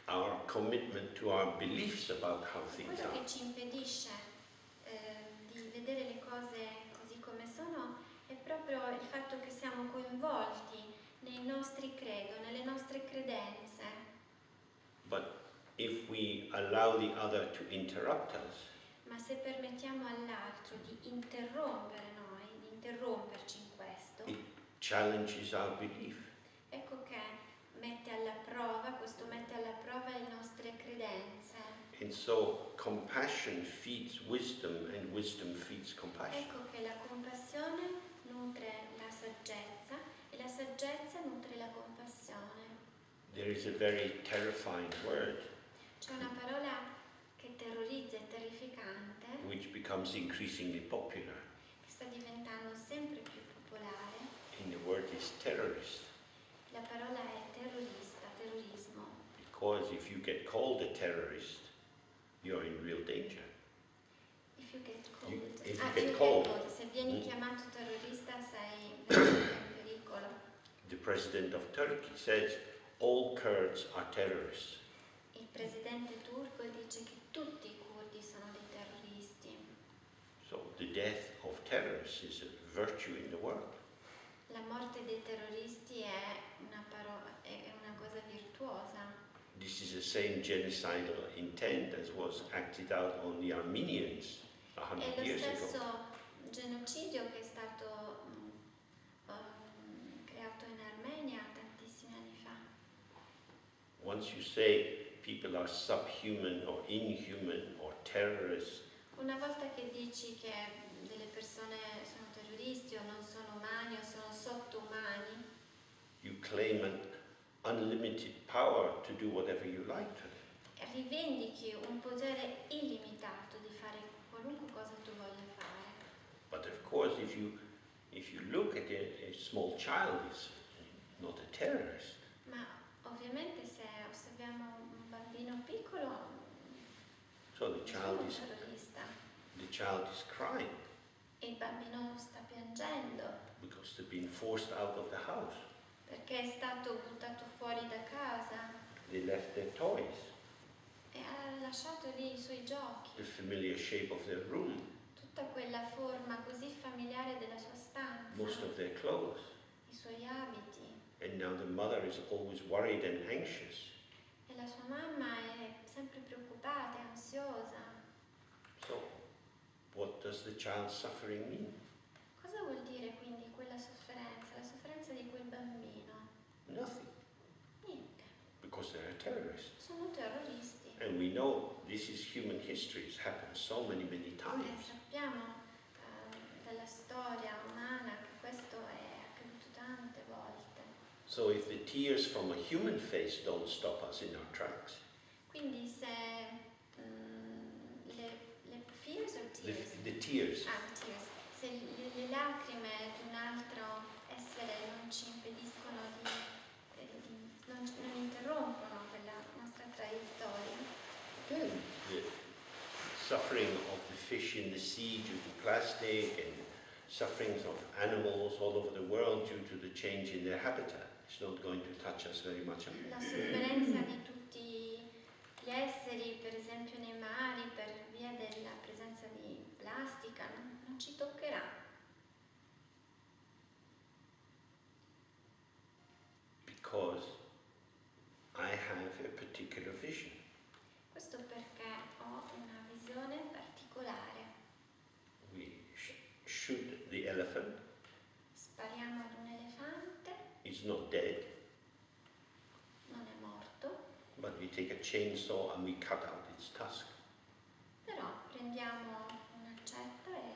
Speaker 1: our commitment to our beliefs about how things
Speaker 2: Quello
Speaker 1: are.
Speaker 2: che ci impedisce di vedere le cose così come sono è proprio il fatto che siamo coinvolti nei nostri credo, nelle nostre credenze.
Speaker 1: But if we allow the other to interrupt us,
Speaker 2: Ma se permettiamo all'altro di interrompere noi, di interromperci in questo,
Speaker 1: it challenges our belief.
Speaker 2: ecco che questo mette alla prova le nostre credenze.
Speaker 1: And so compassion feeds wisdom and wisdom feeds compassion.
Speaker 2: Ecco che la compassione nutre la saggezza e la saggezza nutre la compassione.
Speaker 1: There is a very terrifying word
Speaker 2: C'è una parola che terrorizza e terrificante,
Speaker 1: which becomes increasingly popular,
Speaker 2: che sta diventando sempre più popolare.
Speaker 1: and the word is terrorist.
Speaker 2: La parola è terrorista, terrorismo.
Speaker 1: Because if you get called a terrorist, you're in real danger.
Speaker 2: If you get cold.
Speaker 1: If you get cold.
Speaker 2: Se vieni chiamato terrorista sei veramente in pericolo.
Speaker 1: The president of Turkey says all Kurds are terrorists.
Speaker 2: Il presidente turco dice che tutti i curdi sono dei terroristi.
Speaker 1: So the death of terrorists is a virtue in the world.
Speaker 2: La morte dei terroristi è una cosa virtuosa.
Speaker 1: This is the same genocidal intent as was acted out on the Armenians
Speaker 2: È
Speaker 1: 100
Speaker 2: lo
Speaker 1: years ago.
Speaker 2: stesso genocidio che è stato creato in Armenia tantissimi anni fa.
Speaker 1: Once you say people are subhuman or inhuman or terrorists,
Speaker 2: Una volta che dici che delle persone sono terroristi o non sono umani o sono sottoumani,
Speaker 1: you claim an unlimited power to do whatever you like to them.
Speaker 2: rivendichi un potere illimitato di fare qualunque cosa tu voglia fare.
Speaker 1: But of course, if small child is not a terrorist.
Speaker 2: Ma ovviamente se osserviamo un bambino piccolo,
Speaker 1: So the
Speaker 2: non
Speaker 1: child
Speaker 2: è un
Speaker 1: is
Speaker 2: terrorista.
Speaker 1: crying
Speaker 2: E il bambino sta piangendo
Speaker 1: because they've been forced out of the house.
Speaker 2: perché è stato buttato fuori da casa
Speaker 1: They left their toys,
Speaker 2: e ha lasciato lì i suoi giochi,
Speaker 1: the familiar shape of their room,
Speaker 2: tutta quella forma così familiare della sua
Speaker 1: most
Speaker 2: stanza,
Speaker 1: of their clothes.
Speaker 2: i suoi abiti.
Speaker 1: And now the mother is always worried and anxious.
Speaker 2: E la sua mamma è sempre preoccupata e ansiosa.
Speaker 1: So, what does the child's suffering mean?
Speaker 2: Cosa vuol dire quindi quella sofferenza, la sofferenza di quel bambino?
Speaker 1: Nothing,
Speaker 2: Niente,
Speaker 1: because they're a terrorist.
Speaker 2: sono terroristi.
Speaker 1: And we know this is human history. It's happened so many
Speaker 2: E
Speaker 1: times.
Speaker 2: sappiamo dalla storia umana che questo è accaduto tante volte.
Speaker 1: So if the tears from a human face don't stop us in our tracks,
Speaker 2: Quindi se le fears or tears?
Speaker 1: the tears,
Speaker 2: Tears. Se le lacrime di un altro essere non ci impediscono non interrompono quella nostra traiettoria,
Speaker 1: then the suffering of the fish in the sea due to plastic and sufferings of animals all over the world due to the change in their habitat is not going to touch us very much.
Speaker 2: la sofferenza di tutti gli esseri, per esempio nei mari, per via della presenza di plastica, non ci toccherà.
Speaker 1: Because I have a particular vision.
Speaker 2: Questo perché ho una visione particolare.
Speaker 1: Shoot the elephant.
Speaker 2: Spariamo ad un elefante,
Speaker 1: It's not dead,
Speaker 2: non è morto,
Speaker 1: but we take a chainsaw and we cut out its tusk.
Speaker 2: però prendiamo un'accetta e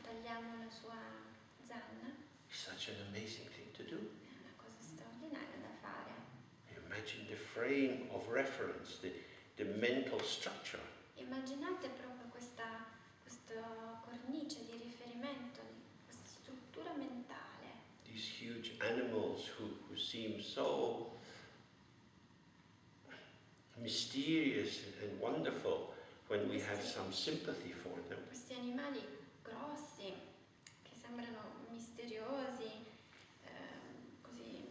Speaker 2: tagliamo la sua zanna.
Speaker 1: It's such an amazing thing to do.
Speaker 2: È una cosa straordinaria da fare.
Speaker 1: You imagine the frame of reference, the mental structure.
Speaker 2: Immaginate proprio questa cornice di riferimento, questa struttura mentale.
Speaker 1: These huge animals who seem so mysterious and wonderful when we have some sympathy for them.
Speaker 2: Questi animali grossi che sembrano misteriosi, così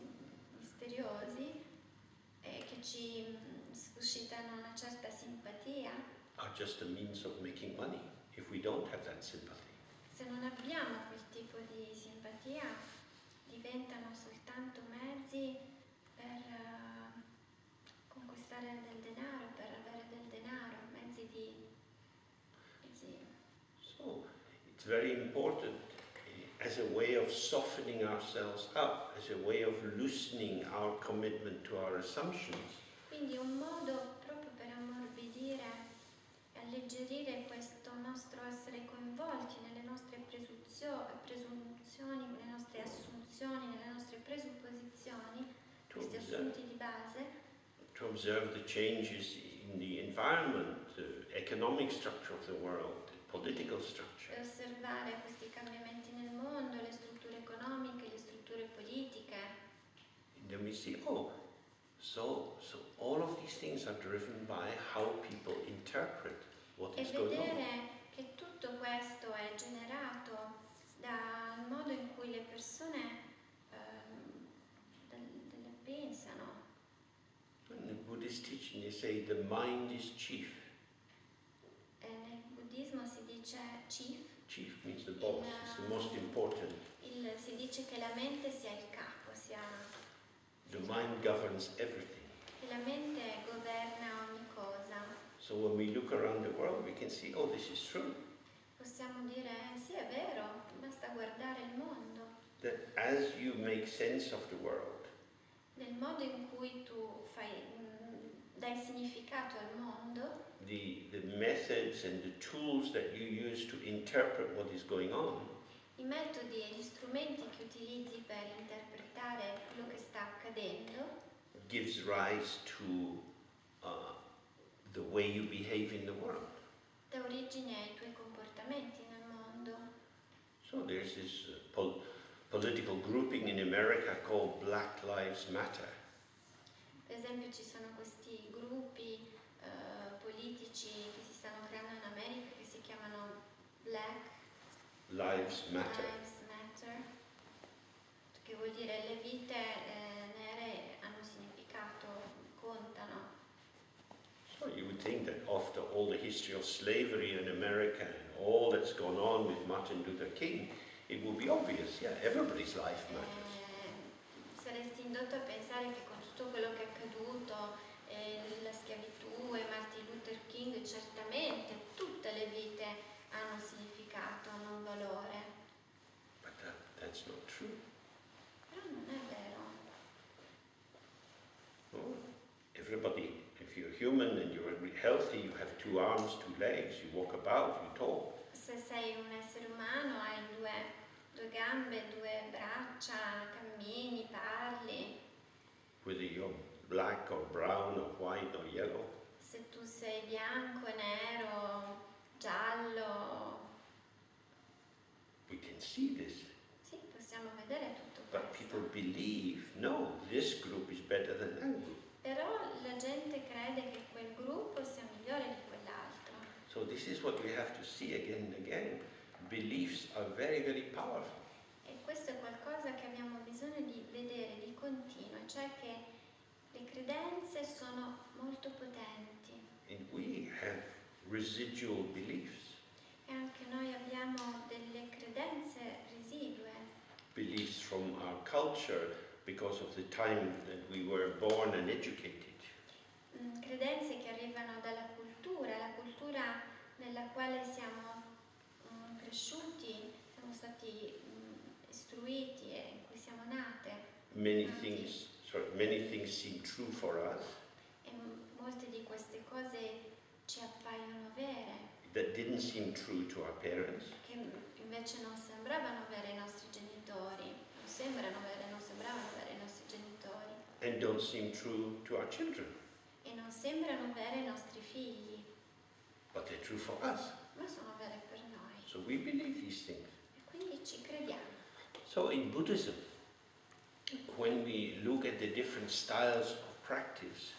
Speaker 2: misteriosi, e che ci suscitano una certa simpatia.
Speaker 1: Are just a means of making money if we don't have that sympathy.
Speaker 2: Se non abbiamo quel tipo di simpatia, diventano soltanto mezzi per conquistare del denaro, per avere del denaro, mezzi.
Speaker 1: So it's very important as a way of softening ourselves up, as a way of loosening our commitment to our assumptions.
Speaker 2: Quindi un modo proprio per ammorbidire e alleggerire questo nostro essere coinvolti nelle nostre presunzioni, nelle nostre assunzioni, nelle nostre presupposizioni, questi assunti di base.
Speaker 1: To observe the changes in the environment, the economic structure of the world, the political structure.
Speaker 2: Per osservare questi cambiamenti nel mondo, le strutture economiche, le strutture politiche.
Speaker 1: And then we see, so all of these things are driven by how people interpret what is going on.
Speaker 2: E vedere che tutto questo è generato dal modo in cui le persone pensano.
Speaker 1: In the Buddhist teaching they say the mind is chief.
Speaker 2: Nel buddismo si dice chief.
Speaker 1: Chief means the boss, it's the most important.
Speaker 2: Si dice che la mente sia il capo,
Speaker 1: The mind governs everything.
Speaker 2: che la mente governa ogni cosa.
Speaker 1: So when we look around the world we can see, this is true.
Speaker 2: Possiamo dire, sì è vero, basta guardare il mondo.
Speaker 1: That as you make sense of the world,
Speaker 2: Nel modo in cui tu dai significato al mondo,
Speaker 1: the methods and the tools that you use to interpret what is going on,
Speaker 2: i metodi e gli strumenti che utilizzi per interpretare quello che sta accadendo,
Speaker 1: gives rise to the way you behave in the world.
Speaker 2: dà origine ai tuoi comportamenti nel mondo.
Speaker 1: So there's this political grouping in America called Black Lives Matter.
Speaker 2: Per esempio ci sono questi gruppi politici che si stanno creando in America che si chiamano Black
Speaker 1: Lives Matter.
Speaker 2: Lives Matter, che vuol dire le vite nere hanno significato, contano.
Speaker 1: So you would think that after all the history of slavery in America and all that's gone on with Martin Luther King, it would be obvious, yeah, everybody's life matters.
Speaker 2: Saresti indotto a pensare che con tutto quello che è accaduto, la schiavitù e Martin Luther King, certamente tutte le vite hanno significato, hanno un valore.
Speaker 1: But that's not true.
Speaker 2: Però non è vero.
Speaker 1: Oh, everybody, if you're human and you're healthy, you have 2 arms, 2 legs, you walk about, you talk.
Speaker 2: Se sei un essere umano hai due gambe, 2 braccia, cammini, parli.
Speaker 1: Whether you're black or brown or white or yellow.
Speaker 2: Se tu sei bianco, nero, giallo,
Speaker 1: We can see this.
Speaker 2: sì, possiamo vedere tutto
Speaker 1: But people
Speaker 2: questo.
Speaker 1: believe, no, this group is better than that group.
Speaker 2: Però la gente crede che quel gruppo sia migliore di quell'altro.
Speaker 1: So this is what we have to see again and again. Beliefs are very, very powerful.
Speaker 2: E questo è qualcosa che abbiamo bisogno di vedere di continuo, cioè che le credenze sono molto potenti
Speaker 1: And we have residual beliefs.
Speaker 2: e anche noi abbiamo delle credenze residue,
Speaker 1: Beliefs from our culture because of the time that we were born and educated.
Speaker 2: credenze che arrivano dalla cultura, la cultura nella quale siamo cresciuti, siamo stati istruiti e in cui siamo nate.
Speaker 1: Many things seem true for us
Speaker 2: E molte di queste cose ci appaiono vere,
Speaker 1: that didn't seem true to our parents.
Speaker 2: che invece non sembravano vere ai nostri genitori, non sembrano vere, non sembravano vere ai nostri genitori
Speaker 1: And don't seem true to our children,
Speaker 2: e non sembrano vere ai nostri figli,
Speaker 1: but they're true for us.
Speaker 2: ma sono vere per noi
Speaker 1: So we believe these things.
Speaker 2: e quindi ci crediamo.
Speaker 1: So in Buddhism, when we look at the different styles of practice,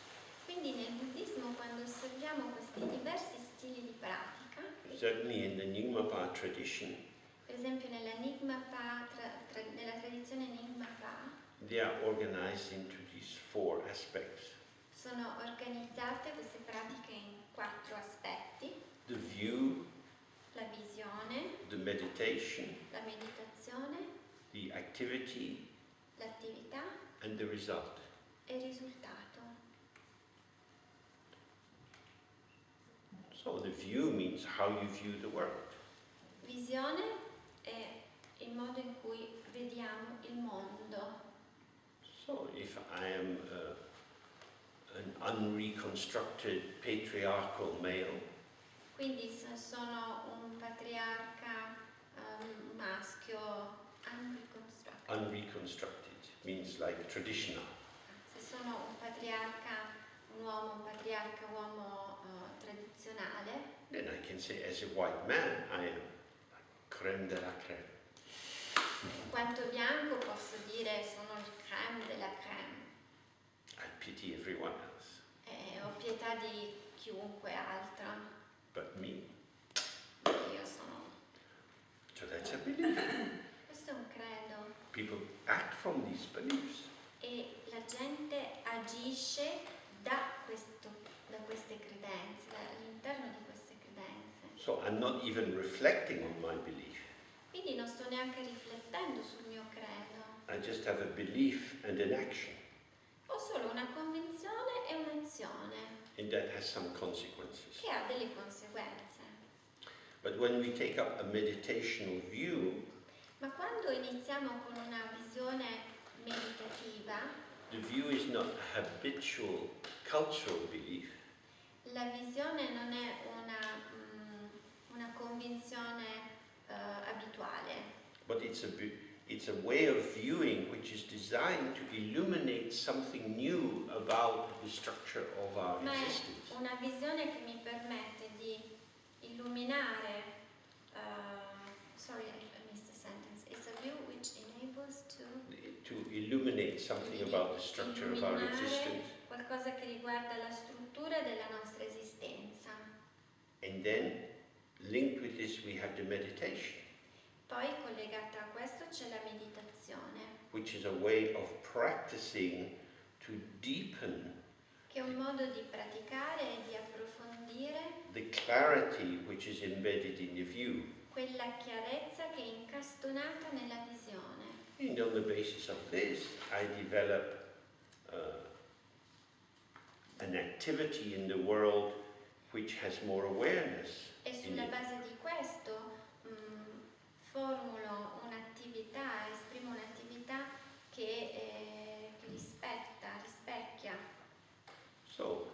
Speaker 2: Quindi nel buddismo, quando osserviamo questi diversi stili di pratica,
Speaker 1: certainly in the Nyingmapa tradition,
Speaker 2: per esempio nella tradizione Nyingmapa,
Speaker 1: they are organized into these 4 aspects.
Speaker 2: sono organizzate queste pratiche in 4 aspetti:
Speaker 1: The view,
Speaker 2: la visione,
Speaker 1: the meditation,
Speaker 2: la meditazione,
Speaker 1: the activity,
Speaker 2: l'attività
Speaker 1: and the result.
Speaker 2: e il risultato.
Speaker 1: So the view means how you view the world.
Speaker 2: Visione è il modo in cui vediamo il mondo.
Speaker 1: So if I am an unreconstructed patriarchal male,
Speaker 2: Quindi se sono un patriarca maschio
Speaker 1: unreconstructed means like traditional.
Speaker 2: se sono un patriarca, un patriarca uomo tradizionale,
Speaker 1: Then I can say, as a white man, I am crème de la crème.
Speaker 2: in quanto bianco posso dire sono il crème della crème
Speaker 1: I pity everyone else,
Speaker 2: e ho pietà di chiunque altro.
Speaker 1: but me.
Speaker 2: Io sono.
Speaker 1: So that's a belief.
Speaker 2: Questo è un credo
Speaker 1: People act from these beliefs.
Speaker 2: e la gente agisce da queste credenze, all'interno di queste credenze.
Speaker 1: So I'm not even reflecting on my belief.
Speaker 2: Quindi non sto neanche riflettendo sul mio credo.
Speaker 1: I just have a belief and an action,
Speaker 2: Ho solo una convinzione e un'azione
Speaker 1: and that has some consequences.
Speaker 2: che ha delle conseguenze.
Speaker 1: But when we take up a meditational view,
Speaker 2: Ma quando iniziamo con una visione meditativa,
Speaker 1: the view is not a habitual cultural belief,
Speaker 2: la visione non è una convinzione abituale,
Speaker 1: but it's a way of viewing which is designed to illuminate something new about the structure of our
Speaker 2: ma è
Speaker 1: existence.
Speaker 2: una visione che mi permette di illuminare, sorry I missed a sentence, it's a view which enables
Speaker 1: something
Speaker 2: Quindi
Speaker 1: about the structure of our
Speaker 2: illuminare
Speaker 1: existence.
Speaker 2: qualcosa che riguarda la struttura della nostra esistenza.
Speaker 1: And then, linked with this, we have the meditation,
Speaker 2: Poi collegata a questo c'è la meditazione,
Speaker 1: which is a way of practicing to deepen
Speaker 2: che è un modo di praticare e di approfondire
Speaker 1: the clarity which is embedded in the view.
Speaker 2: quella chiarezza che è incastonata nella visione.
Speaker 1: And on the basis of this, I develop an activity in the world which has more awareness.
Speaker 2: E sulla base di questo formulo un'attività, esprimo un'attività che rispecchia.
Speaker 1: So,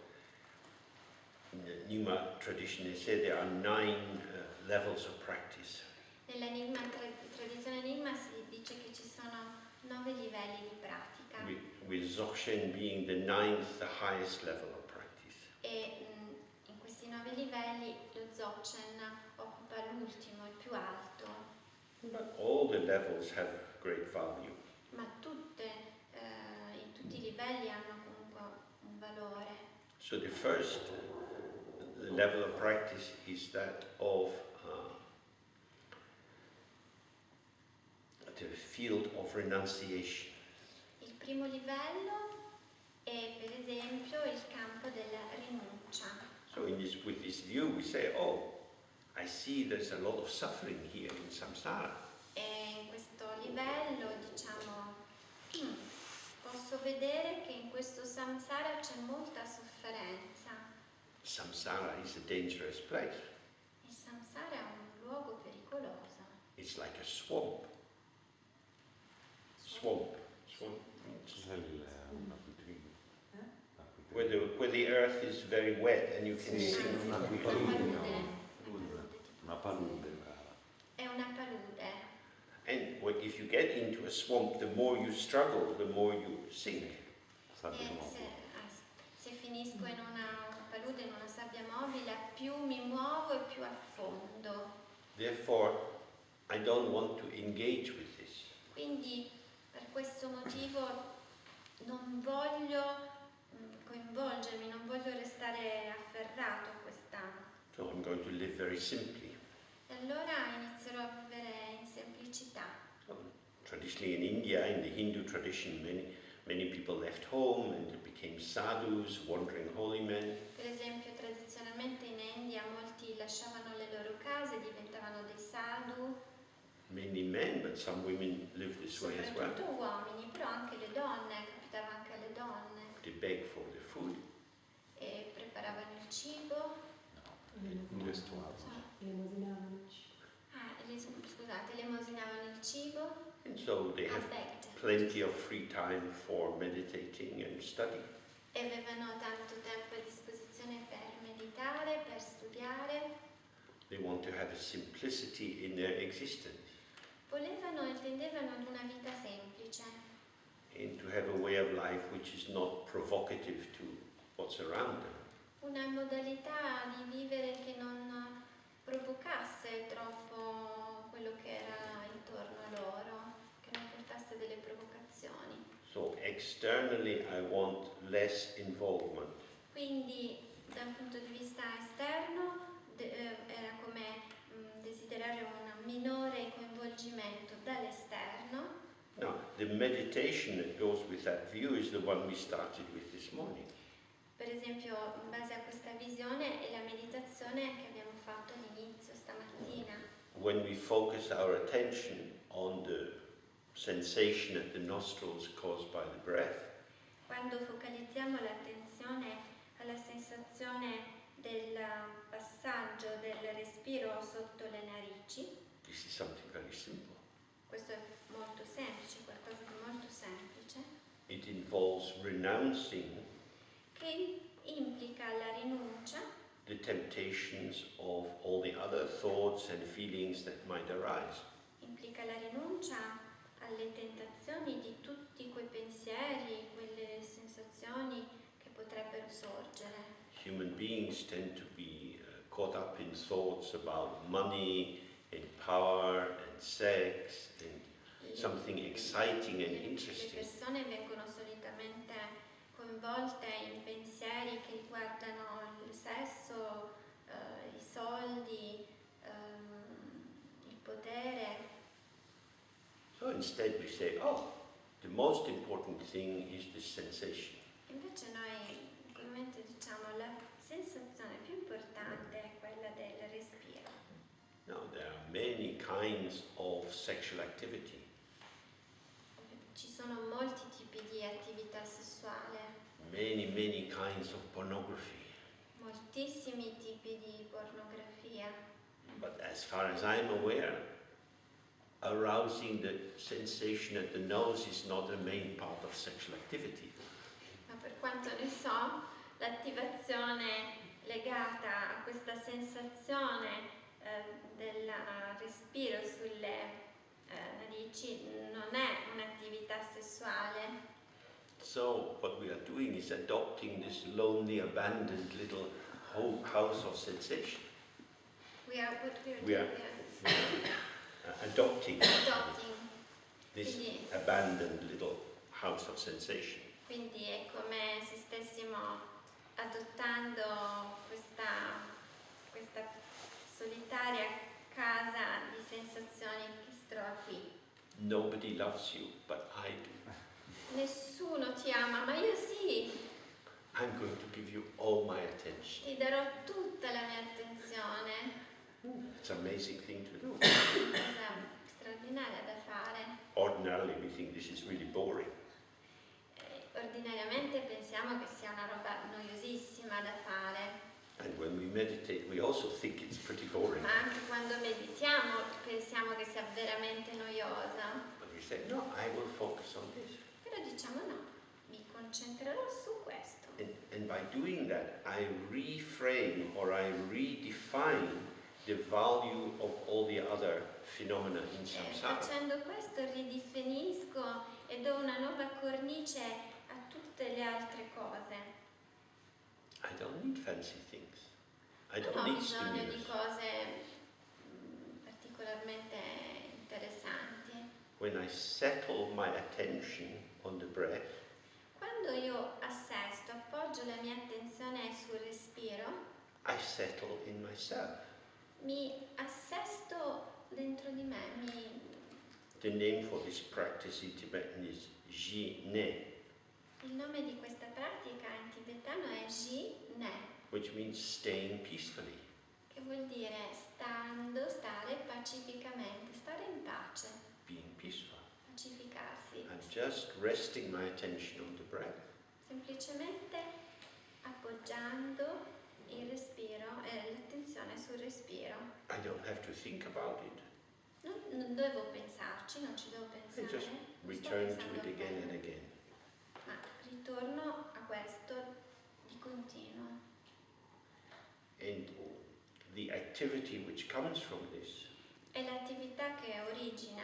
Speaker 1: in the Nyingma tradition, they say there are 9 levels of practice.
Speaker 2: Nell'enigma, tradizione enigma si dice che ci sono 9 livelli di pratica.
Speaker 1: With Dzogchen being the 9th, the highest level of practice.
Speaker 2: E in questi 9 livelli lo Dzogchen occupa l'ultimo, il più alto.
Speaker 1: But all the levels have great value.
Speaker 2: Ma tutti i livelli hanno comunque un valore.
Speaker 1: So the first level of practice is that of the field of renunciation.
Speaker 2: Il primo livello è per esempio il campo della rinuncia.
Speaker 1: So with this view we say, oh, I see there's a lot of suffering here in samsara.
Speaker 2: E in questo livello diciamo, posso vedere che in questo samsara c'è molta sofferenza.
Speaker 1: Samsara is a dangerous place.
Speaker 2: Il samsara è un luogo pericoloso.
Speaker 1: It's like a swamp. Swamp. Where the earth is very wet and you can sink into it.
Speaker 3: Una palude.
Speaker 2: È una palude.
Speaker 1: And if you get into a swamp, the more you struggle, the more you sink.
Speaker 2: Se finisco in una palude, in una sabbia mobile, più mi muovo e più affondo.
Speaker 1: Therefore, I don't want to engage with this.
Speaker 2: Quindi per questo motivo non voglio coinvolgermi, non voglio restare afferrato a questa.
Speaker 1: So I'm going to live very simply.
Speaker 2: E allora inizierò a vivere in semplicità.
Speaker 1: Traditionally in India, in the Hindu tradition, many people left home and became sadhus, wandering holy men.
Speaker 2: Per esempio, tradizionalmente in India molti lasciavano le loro case, diventavano dei sadhu.
Speaker 1: Mainly men, but some women live this way as well.
Speaker 2: Soprattutto uomini, però anche le donne, capitava anche alle donne.
Speaker 1: They beg for the food.
Speaker 2: E preparavano il cibo. Scusate, elemosinavano il cibo.
Speaker 1: And so they have plenty of free time for meditating and study.
Speaker 2: E avevano tanto tempo a disposizione per meditare, per studiare.
Speaker 1: They want to have a simplicity in their existence.
Speaker 2: Volevano e tendevano ad una vita semplice.
Speaker 1: And to have a way of life which is not provocative to what's around them.
Speaker 2: Una modalità di vivere che non provocasse troppo quello che era intorno a loro, che non portasse delle provocazioni.
Speaker 1: So externally I want less involvement.
Speaker 2: Quindi da un punto di vista esterno era come desiderare un minore coinvolgimento dall'esterno.
Speaker 1: Now, the meditation that goes with that view is the one we started with this morning.
Speaker 2: Per esempio, in base a questa visione è la meditazione che abbiamo fatto all'inizio stamattina.
Speaker 1: When we focus our attention on the sensation at the nostrils caused by the breath,
Speaker 2: Quando focalizziamo l'attenzione alla sensazione del passaggio del respiro sotto le narici,
Speaker 1: this is something very simple.
Speaker 2: questo è molto semplice, qualcosa di molto semplice,
Speaker 1: It involves renouncing
Speaker 2: che implica la rinuncia
Speaker 1: the temptations of all the other thoughts and feelings that might arise.
Speaker 2: implica la rinuncia alle tentazioni di tutti quei pensieri, quelle sensazioni che potrebbero sorgere.
Speaker 1: Human beings tend to be caught up in thoughts about money and power and sex and something exciting and
Speaker 2: Le
Speaker 1: interesting.
Speaker 2: persone vengono solitamente coinvolte in pensieri che riguardano il sesso, i soldi, il potere.
Speaker 1: So instead we say, oh, the most important thing is the sensation.
Speaker 2: Invece noi in quel momento diciamo la sensazione più importante è quella del respiro.
Speaker 1: Now, there are many kinds of sexual activity.
Speaker 2: Ci sono molti tipi di attività sessuale,
Speaker 1: Many kinds of pornography.
Speaker 2: moltissimi tipi di pornografia,
Speaker 1: But as far as I'm aware, arousing the sensation at the nose is not a main part of sexual activity.
Speaker 2: ma per quanto ne so, l'attivazione legata a questa sensazione del respiro sulle narici non è un'attività sessuale.
Speaker 1: So what we are doing is adopting this lonely, abandoned little house of sensation.
Speaker 2: We are
Speaker 1: Adopting
Speaker 2: adopting,
Speaker 1: this
Speaker 2: quindi,
Speaker 1: abandoned little house of sensation.
Speaker 2: quindi è come se stessimo adottando questa solitaria casa di sensazioni che si trova qui.
Speaker 1: Nobody loves you, but I do.
Speaker 2: Nessuno ti ama, ma io sì,
Speaker 1: I'm going to give you all my attention.
Speaker 2: ti darò tutta la mia attenzione.
Speaker 1: It's an amazing thing to do.
Speaker 2: Cosa straordinaria da fare.
Speaker 1: Ordinarily we think this is really boring.
Speaker 2: Ordinariamente pensiamo che sia una roba noiosissima da fare,
Speaker 1: And when we meditate, we also think it's pretty boring.
Speaker 2: ma anche quando meditiamo pensiamo che sia veramente noiosa.
Speaker 1: But we say, no, I will focus on this.
Speaker 2: Però diciamo no, mi concentrerò su questo.
Speaker 1: And by doing that, I reframe or I redefine the value of all the other phenomena in samsara.
Speaker 2: Facendo questo ridefinisco e do una nuova cornice a tutte le altre cose.
Speaker 1: I don't need fancy things. I
Speaker 2: Non
Speaker 1: don't
Speaker 2: ho
Speaker 1: need
Speaker 2: bisogno di
Speaker 1: stimulus.
Speaker 2: cose particolarmente interessanti.
Speaker 1: When I settle my attention on the breath,
Speaker 2: Quando io assesto, appoggio la mia attenzione sul respiro,
Speaker 1: I settle in myself.
Speaker 2: mi assesto dentro di me,
Speaker 1: The name for this practice in Tibetan is Ji Ne,
Speaker 2: il nome di questa pratica in tibetano è Ji Ne,
Speaker 1: which means staying peacefully.
Speaker 2: che vuol dire stare pacificamente, stare in pace,
Speaker 1: Being peaceful.
Speaker 2: pacificarsi,
Speaker 1: I'm just resting my attention on the breath.
Speaker 2: semplicemente appoggiando il respiro e l'attenzione sul respiro.
Speaker 1: I don't have to think about it.
Speaker 2: Non devo pensarci, non ci devo
Speaker 1: I
Speaker 2: pensare,
Speaker 1: just
Speaker 2: non sto
Speaker 1: return to
Speaker 2: pensando
Speaker 1: it
Speaker 2: a
Speaker 1: again and
Speaker 2: quello.
Speaker 1: again.
Speaker 2: Ma ritorno a questo di continuo.
Speaker 1: And the activity which comes from this
Speaker 2: E l'attività che origina,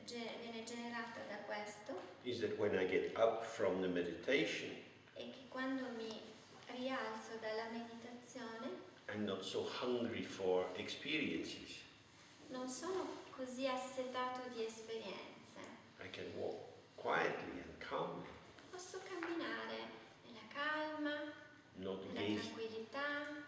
Speaker 2: viene generata da questo,
Speaker 1: is that when I get up from the meditation,
Speaker 2: è che quando mi rialzo dalla meditazione
Speaker 1: I'm not so hungry for experiences.
Speaker 2: non sono così assetato di esperienze.
Speaker 1: I can walk quietly and calmly,
Speaker 2: Posso camminare nella calma,
Speaker 1: not
Speaker 2: nella tranquillità,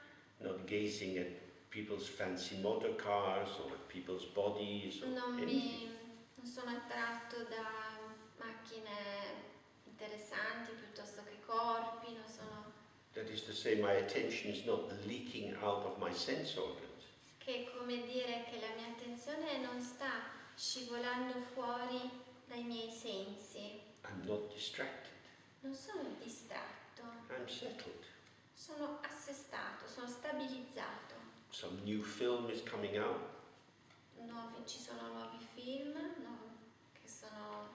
Speaker 1: gazing at people's fancy motor cars or at people's bodies or anything.
Speaker 2: non sono attratto da macchine interessanti piuttosto che corpi, non sono
Speaker 1: That is to say, my attention is not leaking out of my sense organs.
Speaker 2: che è come dire che la mia attenzione non sta scivolando fuori dai miei sensi.
Speaker 1: I'm not distracted.
Speaker 2: Non sono distratto,
Speaker 1: I'm settled.
Speaker 2: sono assestato, sono stabilizzato.
Speaker 1: Some new film is coming out.
Speaker 2: Ci sono nuovi film che sono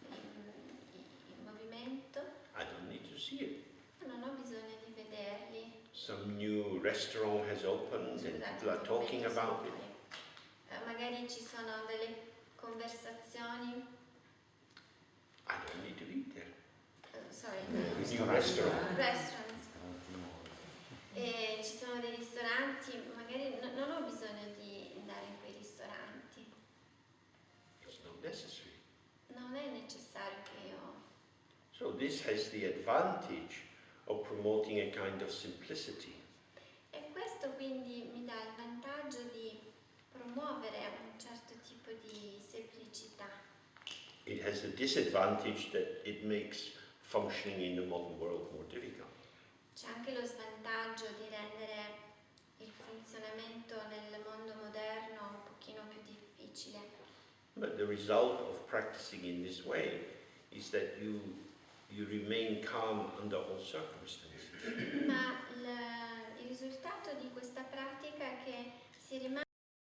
Speaker 2: in movimento,
Speaker 1: I don't need to see it.
Speaker 2: non ho bisogno di vederli.
Speaker 1: Some new restaurant has opened and
Speaker 2: Scusate,
Speaker 1: people are talking
Speaker 2: movimento
Speaker 1: about it.
Speaker 2: fuori. Magari ci sono delle conversazioni,
Speaker 1: I don't need to eat there.
Speaker 2: new
Speaker 1: New restaurant.
Speaker 2: restaurants, e ci sono dei ristoranti, magari non ho bisogno di andare in quei ristoranti,
Speaker 1: It's not necessary. this has the advantage of promoting a kind of simplicity.
Speaker 2: E questo quindi mi dà il vantaggio di promuovere un certo tipo di semplicità.
Speaker 1: It has the disadvantage that it makes functioning in the modern world more difficult.
Speaker 2: C'è anche lo svantaggio di rendere il funzionamento nel mondo moderno un pochino più difficile.
Speaker 1: But the result of practicing in this way is that you remain calm under all circumstances.
Speaker 2: Ma il risultato di questa pratica è che si rimane